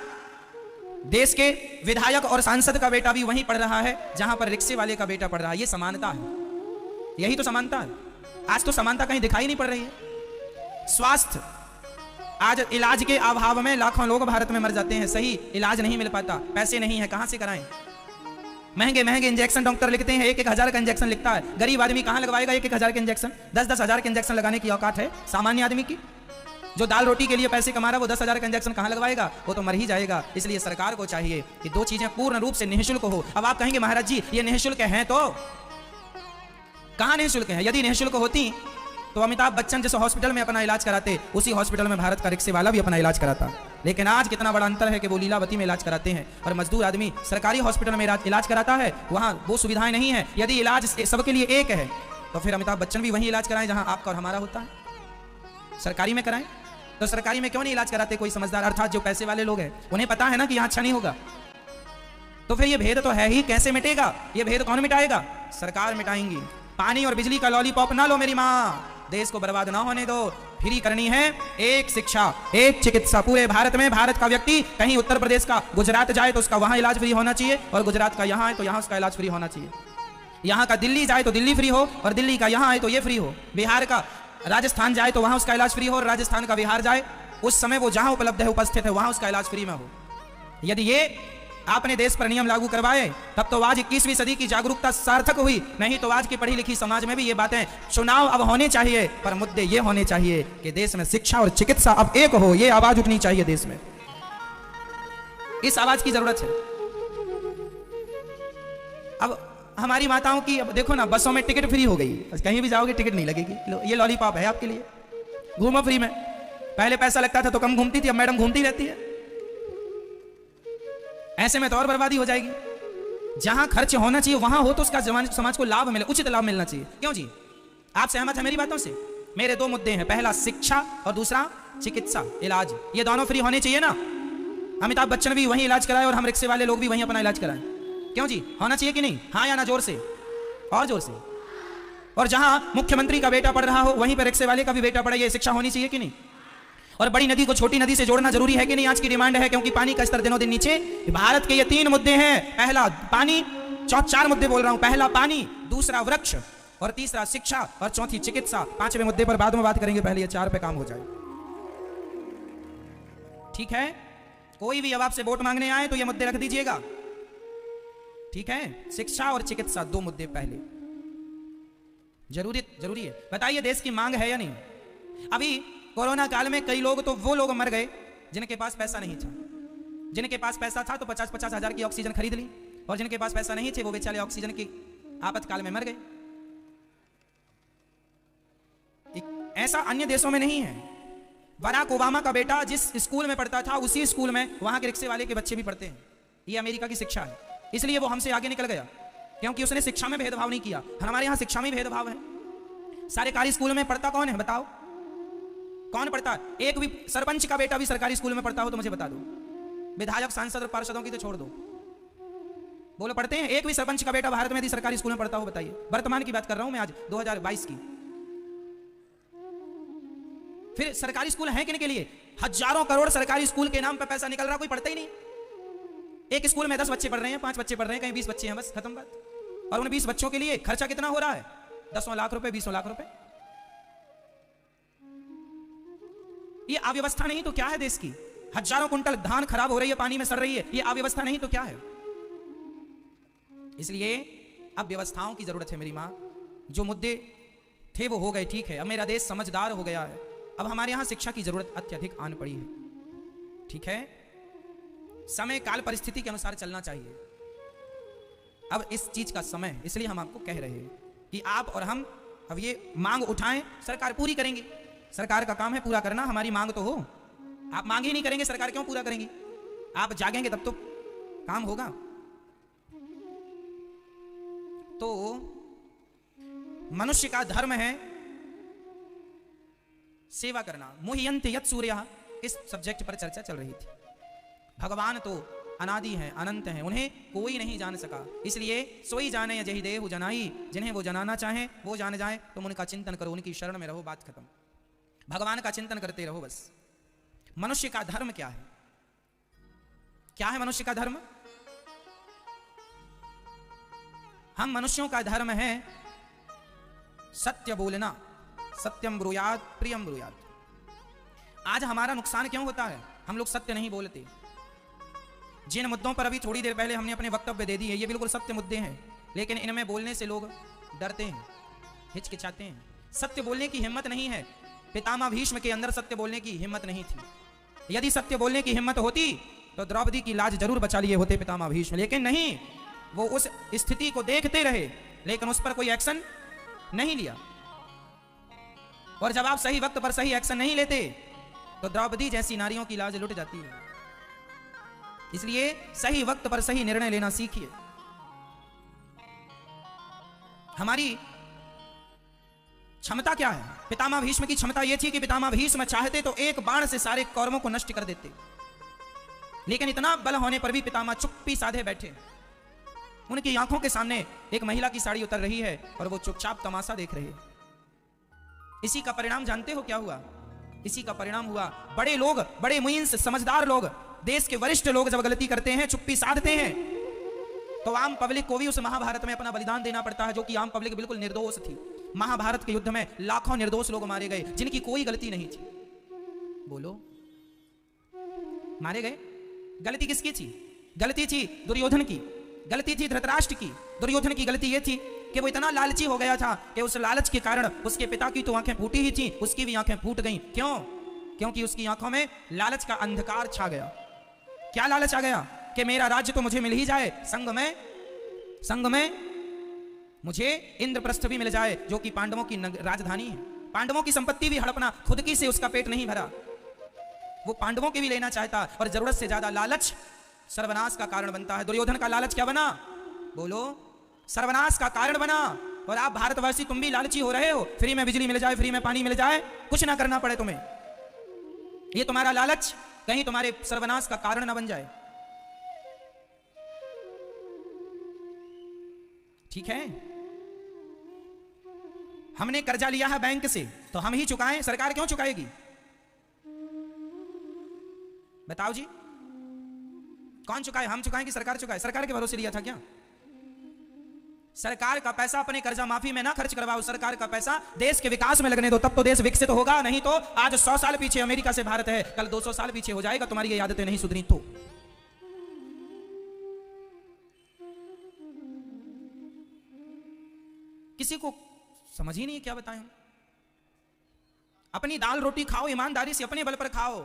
S1: देश के विधायक और सांसद का बेटा भी वहीं पढ़ रहा है जहां पर रिक्शे वाले का बेटा पढ़ रहा है। ये समानता है, यही तो समानता है। आज तो समानता कहीं दिखाई नहीं पड़ रही है। स्वास्थ्य, आज इलाज के अभाव में लाखों लोग भारत में मर जाते हैं, सही इलाज नहीं मिल पाता, पैसे नहीं है, कहां से कराएं? महंगे महंगे इंजेक्शन डॉक्टर लिखते हैं, 1-1 हजार का इंजेक्शन लिखता है। गरीब आदमी कहां लगवाएगा 1-1 हजार के इंजेक्शन? 10-10 हजार के इंजेक्शन लगाने की औकात है सामान्य आदमी की? जो दाल रोटी के लिए पैसे कमा रहा है वो 10 हजार का इंजेक्शन कहां लगवाएगा? वो तो मर ही जाएगा। इसलिए सरकार को चाहिए कि 2 चीजें पूर्ण रूप से निःशुल्क हो। अब आप कहेंगे महाराज जी ये निःशुल्क है, तो कहां निःशुल्क है? यदि निःशुल्क होती तो अमिताभ बच्चन जिस हॉस्पिटल में अपना इलाज कराते, उसी हॉस्पिटल में भारत का रिक्शे वाला भी अपना इलाज कराता। लेकिन आज कितना बड़ा अंतर है कि वो लीलावती में इलाज कराते हैं और मजदूर आदमी सरकारी हॉस्पिटल में इलाज कराता है, वहां वो सुविधाएं नहीं है। यदि इलाज सबके लिए एक है तो फिर अमिताभ बच्चन भी वही इलाज कराएं जहां आपका और हमारा होता है, सरकारी में कराएं। तो सरकारी में क्यों नहीं इलाज कराते कोई समझदार, अर्थात जो पैसे वाले लोग हैं? उन्हें पता है ना कि यहाँ अच्छा नहीं होगा। तो फिर ये भेद तो है ही, कैसे मिटेगा? ये भेद कौन मिटाएगा? सरकार मिटाएंगी। पानी और बिजली का लॉलीपॉप ना लो मेरी माँ, देश को बर्बाद ना होने दो। फ्री करनी है एक शिक्षा, एक चिकित्सा। पूरे भारत में भारत का व्यक्ति कहीं उत्तर प्रदेश का गुजरात जाए तो उसका वहां इलाज फ्री होना चाहिए, और गुजरात का यहाँ आए तो यहाँ उसका इलाज फ्री होना चाहिए। यहाँ का दिल्ली जाए तो दिल्ली फ्री हो, और दिल्ली का यहाँ आए तो ये फ्री हो। बिहार का राजस्थान जाए तो वहां उसका इलाज फ्री हो, और राजस्थान का बिहार जाए उस समय वो जहां उपलब्ध है, उपस्थित है, वहां उसका इलाज फ्री में हो। यदि ये आपने देश पर नियम लागू करवाए तब तो आज 21वीं सदी की जागरूकता सार्थक हुई। नहीं तो आज की पढ़ी लिखी समाज में भी ये बातें, चुनाव अब होने चाहिए पर मुद्दे ये होने चाहिए कि देश में शिक्षा और चिकित्सा अब एक हो। ये आवाज उठनी चाहिए देश में, इस आवाज की जरूरत है। अब हमारी माताओं की, अब देखो ना, बसों में टिकट फ्री हो गई, कहीं भी जाओगे टिकट नहीं लगेगी। ये लॉलीपॉप है आपके लिए, घूमो फ्री में। पहले पैसा लगता था तो कम घूमती थी, अब मैडम घूमती रहती है। ऐसे में तो और बर्बादी हो जाएगी। जहां खर्च होना चाहिए वहां हो तो उसका समाज को लाभ मिले, उचित लाभ मिलना चाहिए। क्यों जी, आप सहमत हैं मेरी बातों से? मेरे 2 मुद्दे हैं, पहला शिक्षा और दूसरा चिकित्सा, इलाज। ये दोनों फ्री होने चाहिए ना। अमिताभ बच्चन भी वहीं इलाज कराए और हम रिक्शे वाले लोग भी वहीं अपना इलाज कराएं। क्यों जी, होना चाहिए कि नहीं? हाँ या ना? जोर से, और जोर से। और जहां मुख्यमंत्री का बेटा पढ़ रहा हो वहीं पर रिक्शे वाले का भी बेटा पढ़े, ये शिक्षा होनी चाहिए कि नहीं? और बड़ी नदी को छोटी नदी से जोड़ना जरूरी है कि नहीं? आज की डिमांड है, क्योंकि पानी का स्तर दिनों दिन नीचे। भारत के ये 3 मुद्दे हैं। पहला पानी, 4 मुद्दे बोल रहा हूं। पहला पानी, दूसरा वृक्ष, और तीसरा शिक्षा, और चौथी चिकित्सा। 5वें मुद्दे पर बाद में बात करेंगे, पहले ये 4 पे काम हो जाए। ठीक है? कोई भी अब आपसे वोट मांगने आए तो ये मुद्दे रख दीजिएगा। ठीक है? शिक्षा और चिकित्सा 2 मुद्दे पहले जरूरी है। बताइए देश की मांग है या नहीं? अभी कोरोना काल में कई लोग, तो वो लोग मर गए जिनके पास पैसा नहीं था। जिनके पास पैसा था तो 50-50 हजार की ऑक्सीजन खरीद ली, और जिनके पास पैसा नहीं थे वो बेचारे ऑक्सीजन की आपातकाल में मर गए। ऐसा अन्य देशों में नहीं है। बराक ओबामा का बेटा जिस स्कूल में पढ़ता था उसी स्कूल में वहां के रिक्शे वाले के बच्चे भी पढ़ते हैं। ये अमेरिका की शिक्षा है, इसलिए वो हमसे आगे निकल गया, क्योंकि उसने शिक्षा में भेदभाव नहीं किया। हमारे यहां शिक्षा में भेदभाव है। सरकारी स्कूल में पढ़ता कौन है? बताओ कौन पढ़ता है? एक भी सरपंच का बेटा भी सरकारी स्कूल में पढ़ता हो तो मुझे बता दो। विधायक, सांसद और पार्षदों की तो छोड़ दो, बोलो पढ़ते हैं? एक भी सरपंच का बेटा भारत में यदि सरकारी स्कूल में पढ़ता हो बताइए। वर्तमान की बात कर रहा हूं मैं, आज 2022 की। फिर सरकारी स्कूल है किन के लिए? हजारों करोड़ सरकारी स्कूल के नाम पर पैसा निकल रहा, कोई पढ़ता ही नहीं। एक स्कूल में 10 बच्चे पढ़ रहे हैं, 5 बच्चे पढ़ रहे हैं, कहीं 20 बच्चे हैं, बस खत्म बात। और उन 20 बच्चों के लिए खर्चा कितना हो रहा है? 10 लाख रुपए, 20 लाख रुपए। ये अव्यवस्था नहीं तो क्या है देश की? हजारों कुंटल धान खराब हो रही है, पानी में सड़ रही है। ये अव्यवस्था नहीं तो क्या है? इसलिए अब व्यवस्थाओं की जरूरत है मेरी मां। जो मुद्दे थे वो हो गए, ठीक है। अब मेरा देश समझदार हो गया है। अब हमारे यहां शिक्षा की जरूरत अत्यधिक आन पड़ी है। ठीक है? समय काल परिस्थिति के अनुसार चलना चाहिए। अब इस चीज का समय, इसलिए हम आपको कह रहे हैं कि आप और हम अब ये मांग उठाएं, सरकार पूरी करेंगी। सरकार का काम है पूरा करना, हमारी मांग तो हो। आप मांग ही नहीं करेंगे, सरकार क्यों पूरा करेंगी? आप जागेंगे तब तो काम होगा। तो मनुष्य का धर्म है सेवा करना। मुह्यन्ति यत् सूर्यः, इस सब्जेक्ट पर चर्चा चल रही थी। भगवान तो अनादि हैं, अनंत हैं, उन्हें कोई नहीं जान सका। इसलिए सोई जाने जहि देहु जनाई, जिन्हें वो जनाना चाहें वो जान जाए। तुम उनका चिंतन करो, उनकी शरण में रहो, बात खत्म। भगवान का चिंतन करते रहो बस। मनुष्य का धर्म क्या है? क्या है मनुष्य का धर्म? हम मनुष्यों का धर्म है सत्य बोलना। सत्यम ब्रूयात प्रियम ब्रूयात। आज हमारा नुकसान क्यों होता है? हम लोग सत्य नहीं बोलते। जिन मुद्दों पर अभी थोड़ी देर पहले हमने अपने वक्तव्य दे दिए, ये बिल्कुल सत्य मुद्दे हैं, लेकिन इनमें बोलने से लोग डरते हैं, हिचकिचाते हैं। सत्य बोलने की हिम्मत नहीं है। पितामह भीष्म के अंदर सत्य बोलने की हिम्मत नहीं थी। यदि सत्य बोलने की हिम्मत होती तो द्रौपदी की लाज जरूर बचा लिए होते पितामह भीष्म, लेकिन नहीं। वो उस स्थिति को देखते रहे, लेकिन उस पर कोई एक्शन नहीं लिया। और जब आप सही वक्त पर सही एक्शन नहीं लेते तो द्रौपदी जैसी नारियों की लाज लुट जाती है। इसलिए सही वक्त पर सही निर्णय लेना सीखिए। हमारी क्षमता क्या है? पितामह भीष्म की क्षमता यह थी कि पितामह भीष्म चाहते तो एक बाण से सारे कौरवों को नष्ट कर देते, लेकिन इतना बल होने पर भी पितामह चुप्पी साधे बैठे। उनकी आंखों के सामने एक महिला की साड़ी उतर रही है और वो चुपचाप तमाशा देख रहे हैं। इसी का परिणाम जानते हो क्या हुआ? इसी का परिणाम हुआ बड़े लोग, बड़े मुइंस समझदार लोग, देश के वरिष्ठ लोग जब गलती करते हैं, चुप्पी साधते हैं, तो आम पब्लिक को भी उस महाभारत में अपना बलिदान देना पड़ता है, जो कि आम पब्लिक बिल्कुल निर्दोष थी। महाभारत के युद्ध में लाखों निर्दोष लोग मारे गए जिनकी कोई गलती नहीं थी। बोलो, मारे गए। गलती किसकी थी? गलती थी दुर्योधन की, गलती थी धृतराष्ट्र की। दुर्योधन की गलती यह थी कि वो इतना लालची हो गया था कि उस लालच के कारण उसके पिता की तो आंखें फूटी ही थी, उसकी भी आंखें फूट गईं। क्यों? क्योंकि उसकी आंखों में लालच का अंधकार छा गया। क्या लालच आ गया? कि मेरा राज्य तो मुझे मिल ही जाए, संग में मुझे इंद्रप्रस्थ भी मिल जाए, जो कि पांडवों की राजधानी है। पांडवों की संपत्ति भी हड़पना, खुद की से उसका पेट नहीं भरा, वो पांडवों के भी लेना चाहता। और जरूरत से ज्यादा लालच सर्वनाश का कारण बनता है। दुर्योधन का लालच क्या बना? बोलो, सर्वनाश का कारण बना। और आप भारतवासी, तुम भी लालची हो रहे हो। फ्री में बिजली मिल जाए, फ्री में पानी मिल जाए, कुछ ना करना पड़े तुम्हें। ये तुम्हारा लालच कहीं तुम्हारे सर्वनाश का कारण ना बन जाए। ठीक है? हमने कर्जा लिया है बैंक से, तो हम ही चुकाएं, सरकार क्यों चुकाएगी? बताओ जी, कौन चुकाए? हम चुकाएं कि सरकार चुकाए? सरकार के भरोसे लिया था क्या? सरकार का पैसा अपने कर्जा माफी में ना खर्च करवाओ, सरकार का पैसा देश के विकास में लगने दो, तब तो देश विकसित होगा। नहीं तो आज 100 साल पीछे अमेरिका से भारत है, कल 200 साल पीछे हो जाएगा, तुम्हारी ये आदतें नहीं सुधरी तो। किसी को समझ ही नहीं क्या बताएं। अपनी दाल रोटी खाओ, ईमानदारी से अपने बल पर खाओ।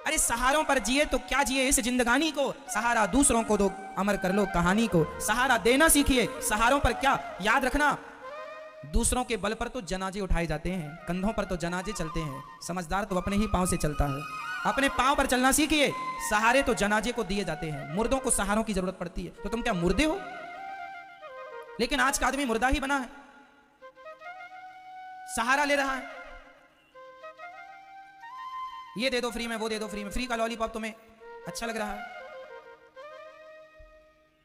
S1: अरे सहारों पर जिए तो क्या जिए इस जिंदगानी को, सहारा दूसरों को दो, अमर कर लो कहानी को। सहारा देना सीखिए, सहारों पर क्या। याद रखना, दूसरों के बल पर तो जनाजे उठाए जाते हैं, कंधों पर तो जनाजे चलते हैं। समझदार तो अपने ही पांव से चलता है। अपने पांव पर चलना सीखिए। सहारे तो जनाजे को दिए जाते हैं, मुर्दों को सहारों की जरूरत पड़ती है। तो तुम क्या मुर्दे हो? लेकिन आज का आदमी मुर्दा ही बना है, सहारा ले रहा है। ये दे दो फ्री में, वो दे दो फ्री में। फ्री का लॉलीपॉप तुम्हें अच्छा लग रहा है,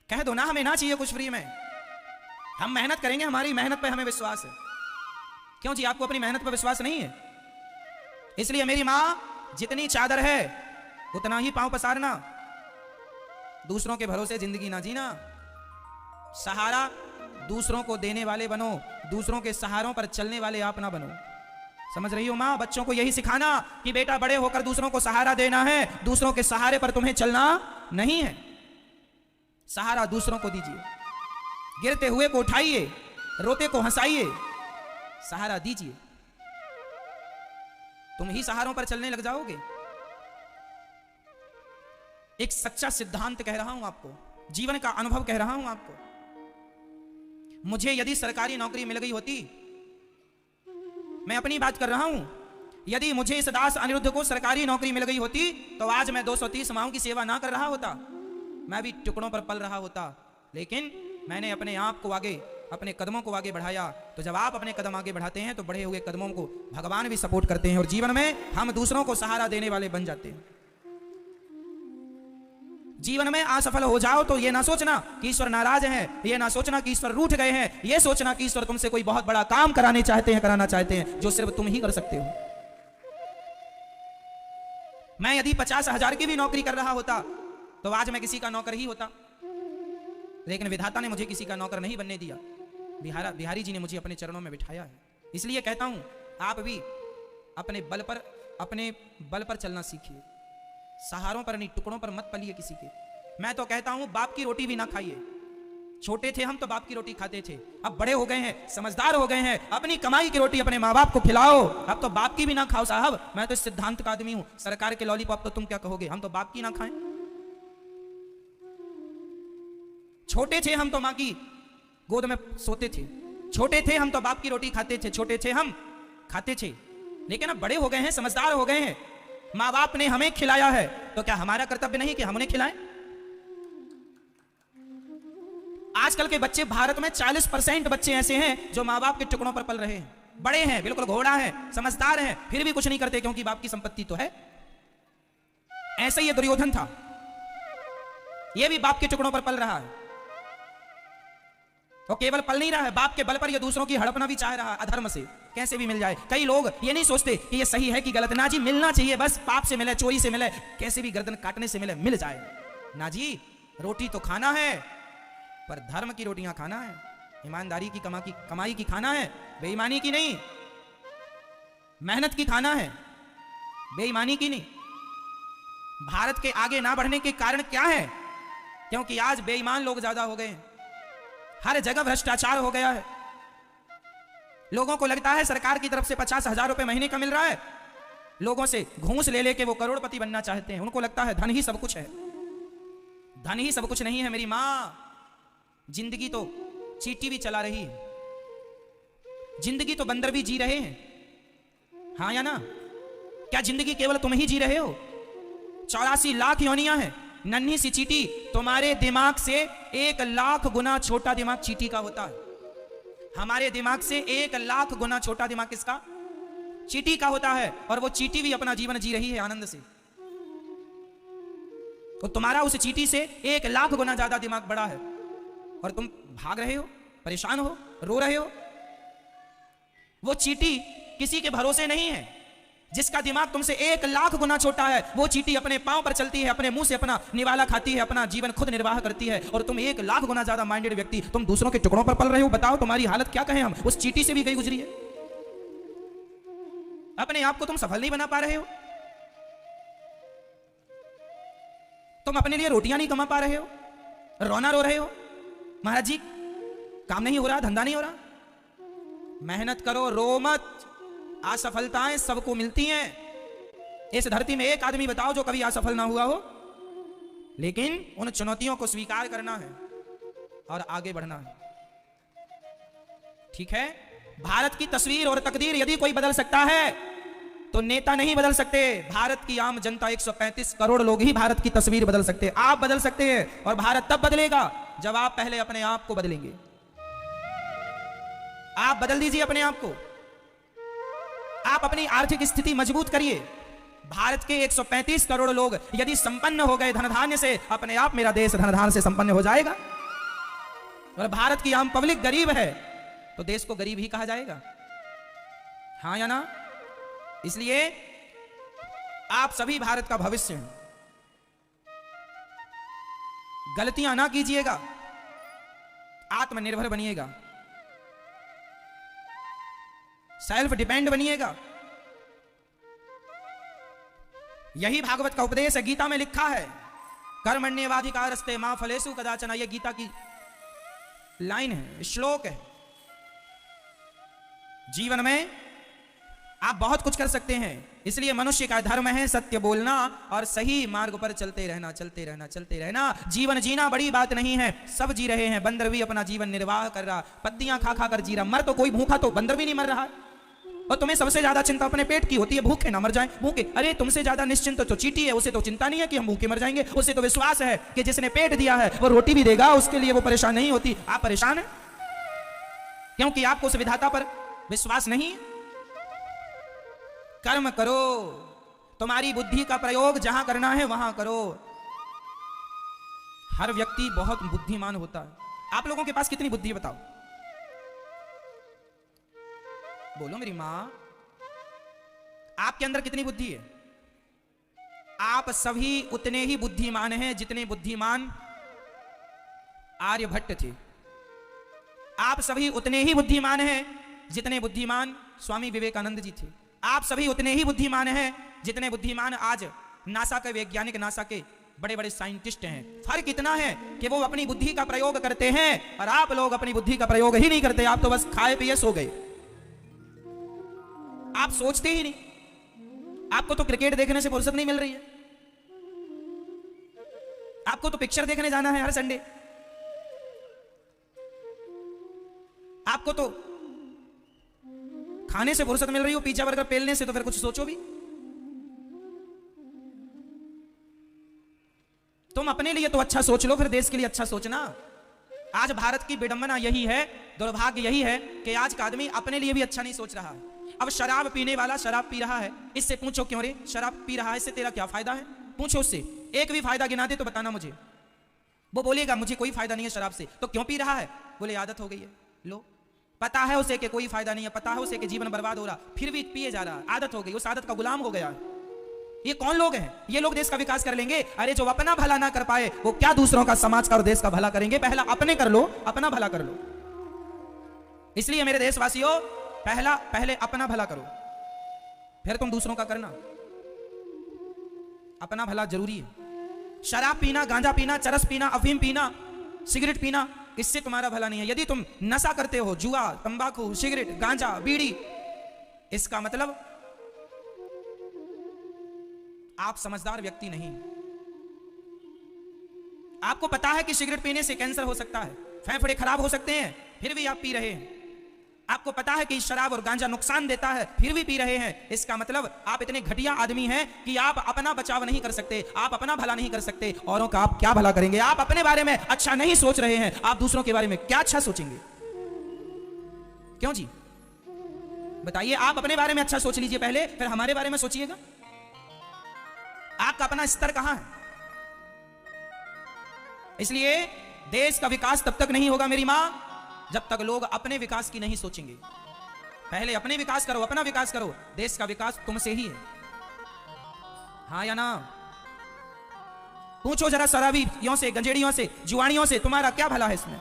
S1: कह दो ना हमें ना चाहिए कुछ फ्री में। हम मेहनत करेंगे, हमारी मेहनत पे हमें विश्वास है। क्यों जी, आपको अपनी मेहनत पर विश्वास नहीं है? इसलिए मेरी मां, जितनी चादर है उतना ही पांव पसारना, दूसरों के भरोसे जिंदगी ना जीना। सहारा दूसरों को देने वाले बनो, दूसरों के सहारों पर चलने वाले आप ना बनो। समझ रही हो मां? बच्चों को यही सिखाना कि बेटा बड़े होकर दूसरों को सहारा देना है, दूसरों के सहारे पर तुम्हें चलना नहीं है। सहारा दूसरों को दीजिए, गिरते हुए को उठाइए, रोते को हंसाइए, सहारा दीजिए। तुम ही सहारों पर चलने लग जाओगे। एक सच्चा सिद्धांत कह रहा हूं आपको, जीवन का अनुभव कह रहा हूं आपको। मुझे यदि सरकारी नौकरी मिल गई होती, मैं अपनी बात कर रहा हूं, यदि मुझे इस दास अनिरुद्ध को सरकारी नौकरी मिल गई होती तो आज मैं 230 माओं की सेवा ना कर रहा होता, मैं भी टुकड़ों पर पल रहा होता। लेकिन मैंने अपने आप को आगे, अपने कदमों को आगे बढ़ाया। तो जब आप अपने कदम आगे बढ़ाते हैं तो बढ़े हुए कदमों को भगवान भी सपोर्ट करते हैं और जीवन में हम दूसरों को सहारा देने वाले बन जाते हैं। जीवन में असफल हो जाओ तो ये ना सोचना कि ईश्वर नाराज है, ये ना सोचना कि ईश्वर रूठ गए हैं, ये सोचना कि ईश्वर तुमसे कोई बहुत बड़ा काम कराना चाहते हैं जो सिर्फ तुम ही कर सकते हो। मैं यदि 50,000 की भी नौकरी कर रहा होता तो आज मैं किसी का नौकर ही होता, लेकिन विधाता ने मुझे किसी का नौकर नहीं बनने दिया। बिहारी जी ने मुझे अपने चरणों में बिठाया है। इसलिए कहता हूं, आप भी अपने बल पर चलना सीखिए, सहारों पर नहीं, टुकड़ों पर मत पलिए किसी के। मैं तो कहता हूं, बाप की रोटी भी ना खाइए। छोटे थे हम तो बाप की रोटी खाते थे, अब बड़े हो गए हैं, समझदार हो गए हैं, अपनी कमाई की रोटी अपने माँ बाप को खिलाओ। अब तो बाप की भी ना खाओ साहब। मैं तो इस सिद्धांत का आदमी हूं। सरकार के लॉलीपॉप तो तुम क्या कहोगे, हम तो बाप की ना खाएं। छोटे थे हम तो माँ की गोद में सोते थे, छोटे थे हम तो बाप की रोटी खाते थे, छोटे थे हम खाते थे। लेकिन अब बड़े हो गए हैं, समझदार हो गए हैं, माँ बाप ने हमें खिलाया है, तो क्या हमारा कर्तव्य नहीं कि हम उन्हें खिलाएं? आजकल के बच्चे, भारत में 40% बच्चे ऐसे हैं जो माँ बाप के टुकड़ों पर पल रहे हैं, बड़े हैं, बिल्कुल घोड़ा है, समझदार हैं, फिर भी कुछ नहीं करते क्योंकि बाप की संपत्ति तो है। ऐसे ही ये दुर्योधन था, ये भी बाप के टुकड़ों पर पल रहा है। वो केवल पल नहीं रहा है, बाप के बल पर ये दूसरों की हड़पना भी चाह रहा है, अधर्म से कैसे भी मिल जाए। कई लोग ये नहीं सोचते कि ये सही है कि गलत, ना जी, मिलना चाहिए, बस पाप से मिले, चोरी से मिले, कैसे भी गर्दन काटने से मिले, मिल जाए ना जी। रोटी तो खाना है, पर धर्म की रोटियां खाना है, ईमानदारी की कमाई की खाना है, बेईमानी की नहीं। मेहनत की खाना है, बेईमानी की नहीं। भारत के आगे ना बढ़ने के कारण क्या है? क्योंकि आज बेईमान लोग ज्यादा हो गए हैं, हर जगह भ्रष्टाचार हो गया है। लोगों को लगता है सरकार की तरफ से 50,000 रुपए महीने का मिल रहा है, लोगों से घूस ले लेके वो करोड़पति बनना चाहते हैं। उनको लगता है धन ही सब कुछ है। धन ही सब कुछ नहीं है मेरी मां। जिंदगी तो चींटी भी चला रही है, जिंदगी तो बंदर भी जी रहे हैं, हाँ या ना? क्या जिंदगी केवल तुम ही जी रहे हो? 84 लाख योनियां हैं। नन्ही सी चींटी तुम्हारे दिमाग से 1 लाख गुना छोटा दिमाग चींटी का होता है। हमारे दिमाग से 1 लाख गुना छोटा दिमाग किसका? चींटी का होता है। और वो चींटी भी अपना जीवन जी रही है आनंद से। तो तुम्हारा उस चींटी से 1 लाख गुना ज्यादा दिमाग बड़ा है और तुम भाग रहे हो, परेशान हो, रो रहे हो। वो चींटी किसी के भरोसे नहीं है, जिसका दिमाग तुमसे 1,00,000 गुना छोटा है, वो चींटी अपने पांव पर चलती है, अपने मुंह से अपना निवाला खाती है, अपना जीवन खुद निर्वाह करती है, और तुम 1,00,000 गुना ज्यादा माइंडेड व्यक्ति, तुम दूसरों के टुकड़ों पर पल रहे हो। बताओ तुम्हारी हालत क्या कहें हम, उस चींटी से भी गई गुजरी है। अपने आप को तुम सफल नहीं बना पा रहे हो, तुम अपने लिए रोटियां नहीं कमा पा रहे हो, रोना रो रहे हो, महाराज जी काम नहीं हो रहा, धंधा नहीं हो रहा। मेहनत करो, रो मत। असफलताएं सबको मिलती हैं। इस धरती में एक आदमी बताओ जो कभी असफल ना हुआ हो। लेकिन उन चुनौतियों को स्वीकार करना है और आगे बढ़ना है। ठीक है, भारत की तस्वीर और तकदीर यदि कोई बदल सकता है तो नेता नहीं बदल सकते। भारत की आम जनता 135 करोड़ लोग ही भारत की तस्वीर बदल सकते। आप बदल सकते हैं, और भारत तब बदलेगा जब आप पहले अपने आप को बदलेंगे। आप बदल दीजिए अपने आप को, आप अपनी आर्थिक स्थिति मजबूत करिए। भारत के 135 करोड़ लोग यदि संपन्न हो गए धन धान्य से, अपने आप मेरा देश धन धान्य से संपन्न हो जाएगा। और भारत की आम पब्लिक गरीब है तो देश को गरीब ही कहा जाएगा, हाँ या ना? इसलिए आप सभी भारत का भविष्य हैं। गलतियां ना कीजिएगा, आत्मनिर्भर बनिएगा, सेल्फ डिपेंड बनिएगा। यही भागवत का उपदेश है, गीता में लिखा है कर्मण्येवाधिकारस्ते मा फलेषु कदाचन। यह गीता की लाइन है, श्लोक है। जीवन में आप बहुत कुछ कर सकते हैं, इसलिए मनुष्य का धर्म है सत्य बोलना और सही मार्ग पर चलते रहना, चलते रहना, चलते रहना। जीवन जीना बड़ी बात नहीं है, सब जी रहे हैं। बंदर भी अपना जीवन निर्वाह कर रहा, पत्तियां खा खा कर जी रहा। मर तो कोई भूखा तो बंदर भी नहीं मर रहा है। और तुम्हें सबसे ज्यादा चिंता अपने पेट की होती है, भूखे ना मर जाएं, भूखे। अरे तुमसे ज्यादा निश्चिंत तो चींटी है, उसे तो चिंता नहीं है कि हम भूखे मर जाएंगे। उसे तो विश्वास है कि जिसने पेट दिया है वो रोटी भी देगा, उसके लिए वो परेशान नहीं होती। आप परेशान हैं क्योंकि आपको उस विधाता पर विश्वास नहीं है। कर्म करो, तुम्हारी बुद्धि का प्रयोग जहां करना है वहां करो। हर व्यक्ति बहुत बुद्धिमान होता है। आप लोगों के पास कितनी बुद्धि है बताओ? बोलो मेरी मां, आपके अंदर कितनी बुद्धि है? आप सभी उतने ही बुद्धिमान हैं जितने बुद्धिमान आर्यभट्ट थे। आप सभी उतने ही बुद्धिमान हैं जितने बुद्धिमान स्वामी विवेकानंद जी थे। आप सभी उतने ही बुद्धिमान हैं जितने बुद्धिमान आज नासा के वैज्ञानिक, नासा के बड़े बड़े साइंटिस्ट हैं। फर्क इतना है कि वो अपनी बुद्धि का प्रयोग करते हैं और आप लोग अपनी बुद्धि का प्रयोग ही नहीं करते। आप तो बस खाए पिए सो गए, आप सोचते ही नहीं। आपको तो क्रिकेट देखने से फुर्सत नहीं मिल रही है, आपको तो पिक्चर देखने जाना है हर संडे, आपको तो खाने से फुर्सत मिल रही हो, पिज्जा बर्गर पेलने से तो फिर कुछ सोचो भी। तुम अपने लिए तो अच्छा सोच लो, फिर देश के लिए अच्छा सोचना। आज भारत की विडंबना यही है, दुर्भाग्य यही है कि आज का आदमी अपने लिए भी अच्छा नहीं सोच रहा है। अब शराब पीने वाला शराब पी रहा है, इससे पूछो क्यों रे शराब पी रहा है, इससे तेरा क्या फायदा है? पूछो उससे, एक भी फायदा गिना दे तो बताना मुझे। वो बोलेगा मुझे कोई फायदा नहीं है शराब से। तो क्यों पी रहा है? बोले आदत हो गई है। लो, पता है उसे कि कोई फायदा नहीं है, पता है उसे कि जीवन बर्बाद हो रहा, फिर भी पिए जा रहा है। आदत हो गई, उस आदत का गुलाम हो गया। ये कौन लोग हैं? ये लोग देश का विकास कर लेंगे? अरे जो अपना भला ना कर पाए वो क्या दूसरों का, समाज का और देश का भला करेंगे? पहला अपने कर लो, अपना भला कर लो। इसलिए मेरे देशवासियों, पहले अपना भला करो, फिर तुम दूसरों का करना। अपना भला जरूरी है। शराब पीना, गांजा पीना, चरस पीना, अफीम पीना, सिगरेट पीना, इससे तुम्हारा भला नहीं है। यदि तुम नशा करते हो, जुआ, तंबाकू, सिगरेट, गांजा, बीड़ी, इसका मतलब आप समझदार व्यक्ति नहीं। आपको पता है कि सिगरेट पीने से कैंसर हो सकता है, फेफड़े खराब हो सकते हैं, फिर भी आप पी रहे हैं। आपको पता है कि शराब और गांजा नुकसान देता है, फिर भी पी रहे हैं। इसका मतलब आप इतने घटिया आदमी हैं कि आप अपना बचाव नहीं कर सकते, आप अपना भला नहीं कर सकते। औरों का आप क्या भला करेंगे? आप अपने बारे में अच्छा नहीं सोच रहे हैं, आप दूसरों के बारे में क्या अच्छा सोचेंगे? क्यों जी बताइए? आप अपने बारे में अच्छा सोच लीजिए पहले, फिर हमारे बारे में सोचिएगा। आपका अपना स्तर कहां है? इसलिए देश का विकास तब तक नहीं होगा मेरी मां, जब तक लोग अपने विकास की नहीं सोचेंगे। पहले अपने विकास करो, अपना विकास करो। देश का विकास तुमसे ही है, हाँ या ना? पूछो जरा शराबियों से, गंजेड़ियों से, जुआनियों से, तुम्हारा क्या भला है इसमें?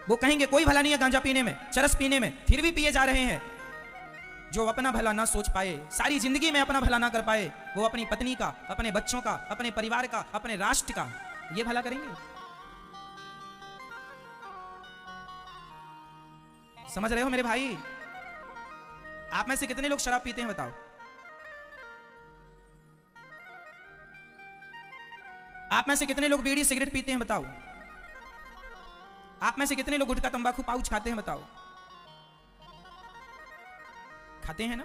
S1: वो कहेंगे कोई भला नहीं है गांजा पीने में, चरस पीने में, फिर भी पिए जा रहे हैं। जो अपना भला ना सोच पाए, सारी जिंदगी में अपना भला ना कर पाए, वो अपनी पत्नी का, अपने बच्चों का, अपने परिवार का, अपने राष्ट्र का ये भला करेंगे? समझ रहे हो मेरे भाई? आप में से कितने लोग शराब पीते हैं बताओ? आप में से कितने लोग बीड़ी सिगरेट पीते हैं बताओ? आप में से कितने लोग गुटखा तंबाकू पाउच खाते हैं बताओ? खाते हैं ना?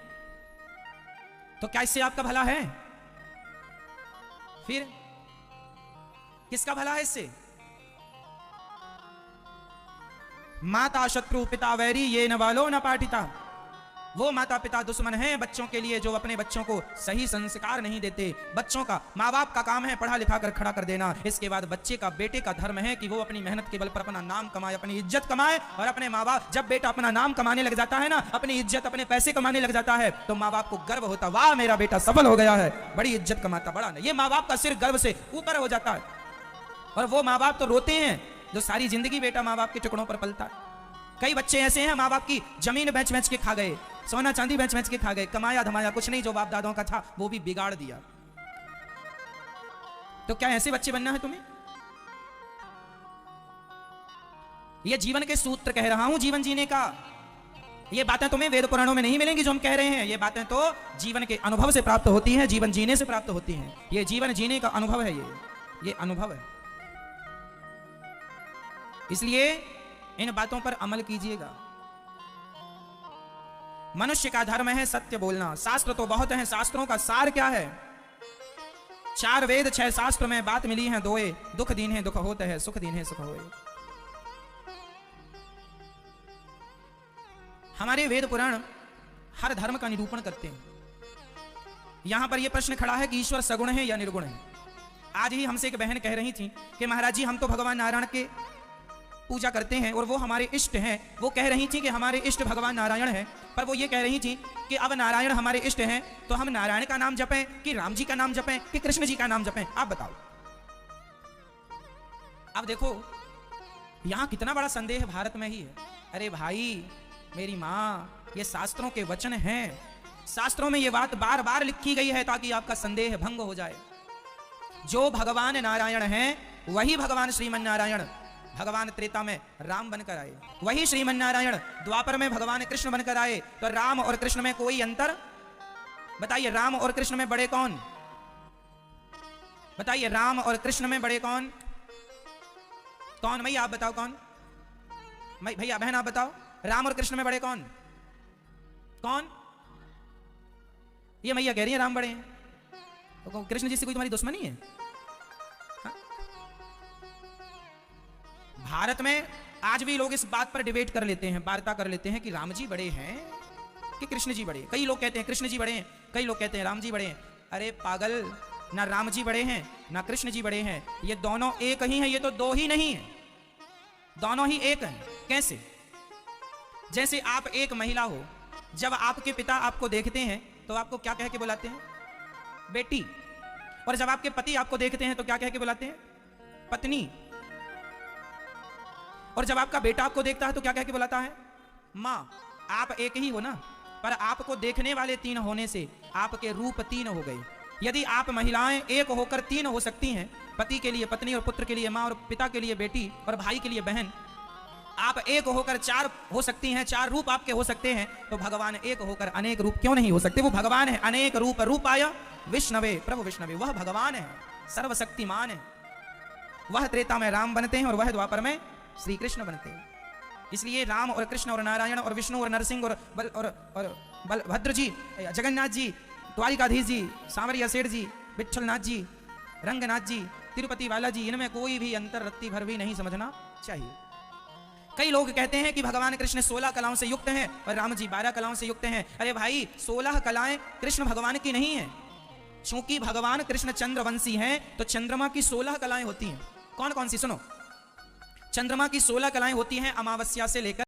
S1: तो क्या इससे आपका भला है? फिर किसका भला है इससे? माता शत्रु पिता वैरी ये न बालो न पाठिता। वो माता पिता दुश्मन हैं बच्चों के लिए जो अपने बच्चों को सही संस्कार नहीं देते। बच्चों का, माँ बाप का काम है पढ़ा लिखा कर खड़ा कर देना। इसके बाद बच्चे का, बेटे का धर्म है कि वो अपनी मेहनत के बल पर अपना नाम कमाए, अपनी इज्जत कमाए। और अपने माँ बाप, जब बेटा अपना नाम कमाने लग जाता है ना, अपनी इज्जत, अपने पैसे कमाने लग जाता है, तो माँ बाप को गर्व होता, वाह मेरा बेटा सफल हो गया है, बड़ी इज्जत कमाता, बड़ा नहीं। ये माँ बाप का सिर गर्व से ऊपर हो जाता है। और वो माँ बाप तो रोते हैं जो सारी जिंदगी बेटा माँ बाप के टुकड़ों पर पलता है। कई बच्चे ऐसे हैं माँ बाप की जमीन बेच बेच के खा गए, सोना चांदी बेच बेच के खा गए, कमाया धमाया कुछ नहीं, जो बाप दादों का था वो भी बिगाड़ दिया। तो क्या ऐसे बच्चे बनना है तुम्हें? ये जीवन के सूत्र कह रहा हूं, जीवन जीने का। ये बातें तुम्हें वेद पुराणों में नहीं मिलेंगी जो हम कह रहे हैं। ये बातें तो जीवन के अनुभव से प्राप्त होती हैं, जीवन जीने से प्राप्त होती हैं। ये जीवन जीने का अनुभव है, ये अनुभव है। इसलिए इन बातों पर अमल कीजिएगा। मनुष्य का धर्म है सत्य बोलना। शास्त्र तो बहुत हैं, शास्त्रों का सार क्या है? 4 वेद 6 शास्त्र में बात मिली है दोए, दुख दीन है दुख होते है, सुख दीन है सुख होए। हमारे वेद पुराण हर धर्म का निरूपण करते हैं। यहां पर यह प्रश्न खड़ा है कि ईश्वर सगुण है या निर्गुण है। आज ही हमसे एक बहन कह रही थी कि महाराज जी हम तो भगवान नारायण के पूजा करते हैं और वो हमारे इष्ट हैं। वो कह रही थी कि हमारे इष्ट भगवान नारायण हैं, पर वो ये कह रही थी कि अब नारायण हमारे इष्ट हैं तो हम नारायण का नाम जपें कि राम जी का नाम जपें कि कृष्ण जी का नाम जपें? आप बताओ। अब देखो यहां कितना बड़ा संदेह भारत में ही है। अरे भाई मेरी मां, ये शास्त्रों के वचन हैं, शास्त्रों में ये बात बार बार लिखी गई है ताकि आपका संदेह भंग हो जाए। जो भगवान नारायण हैं वही भगवान श्रीमन नारायण भगवान त्रेता में राम बनकर आए, वही श्रीमन नारायण द्वापर में भगवान कृष्ण बनकर आए। तो राम और कृष्ण में कोई अंतर? बताइए राम और कृष्ण में बड़े कौन? बताइए राम और कृष्ण में बड़े कौन? कौन भैया आप बताओ कौन? भैया बहन आप बताओ, राम और कृष्ण में बड़े कौन? कौन? ये मैया कह रही है राम बड़े हैं, तो कृष्ण जी से कोई तुम्हारी दुश्मनी है? भारत में आज भी लोग इस बात पर डिबेट कर लेते हैं, वार्ता कर लेते हैं कि राम जी बड़े हैं कि कृष्ण जी बड़े हैं। कई लोग कहते हैं कृष्ण जी बड़े हैं, कई लोग कहते हैं राम जी बड़े हैं। अरे पागल, ना राम जी बड़े हैं ना कृष्ण जी बड़े हैं, ये दोनों एक ही हैं। ये तो दो ही नहीं है, दोनों ही एक हैं। कैसे? जैसे आप एक महिला हो, जब आपके पिता आपको देखते हैं तो आपको क्या कह के बुलाते हैं? बेटी। और जब आपके पति आपको देखते हैं तो क्या कह के बुलाते हैं? पत्नी। और जब आपका बेटा आपको देखता है तो क्या कह के बुलाता है? मां। आप एक ही हो ना, पर आपको देखने वाले 3 होने से आपके रूप 3 हो गए। यदि आप महिलाएं एक होकर 3 हो सकती हैं, पति के लिए पत्नी और पुत्र के लिए मां और पिता के लिए बेटी और भाई के लिए बहन, आप एक होकर 4 हो सकती हैं, 4 रूप आपके हो सकते हैं, तो भगवान एक होकर अनेक रूप क्यों नहीं हो सकते? वो भगवान है। अनेक रूप रूपाय विष्णवे, प्रभु विष्णवे, वह भगवान है, सर्वशक्तिमान है। वह त्रेता में राम बनते हैं और वह द्वापर में श्री कृष्ण बनते हैं। इसलिए राम और कृष्ण और नारायण और विष्णु और नरसिंह और बलभद्र जी, जगन्नाथ जी, द्वारिकाधीश जी, सांवरिया सेठ जी, विठलनाथ जी, रंगनाथ जी, तिरुपति वाला जी, इनमें कोई भी अंतर रत्ती भर भी नहीं समझना चाहिए। कई लोग कहते हैं कि भगवान कृष्ण 16 कलाओं से युक्त हैं और राम जी 12 कलाओं से युक्त हैं। अरे भाई 16 कलाएं कृष्ण भगवान की नहीं है। चूंकि भगवान कृष्ण चंद्रवंशी हैं तो चंद्रमा की 16 कलाएं होती हैं। कौन कौन सी? सुनो, चंद्रमा की 16 कलाएं होती हैं अमावस्या से लेकर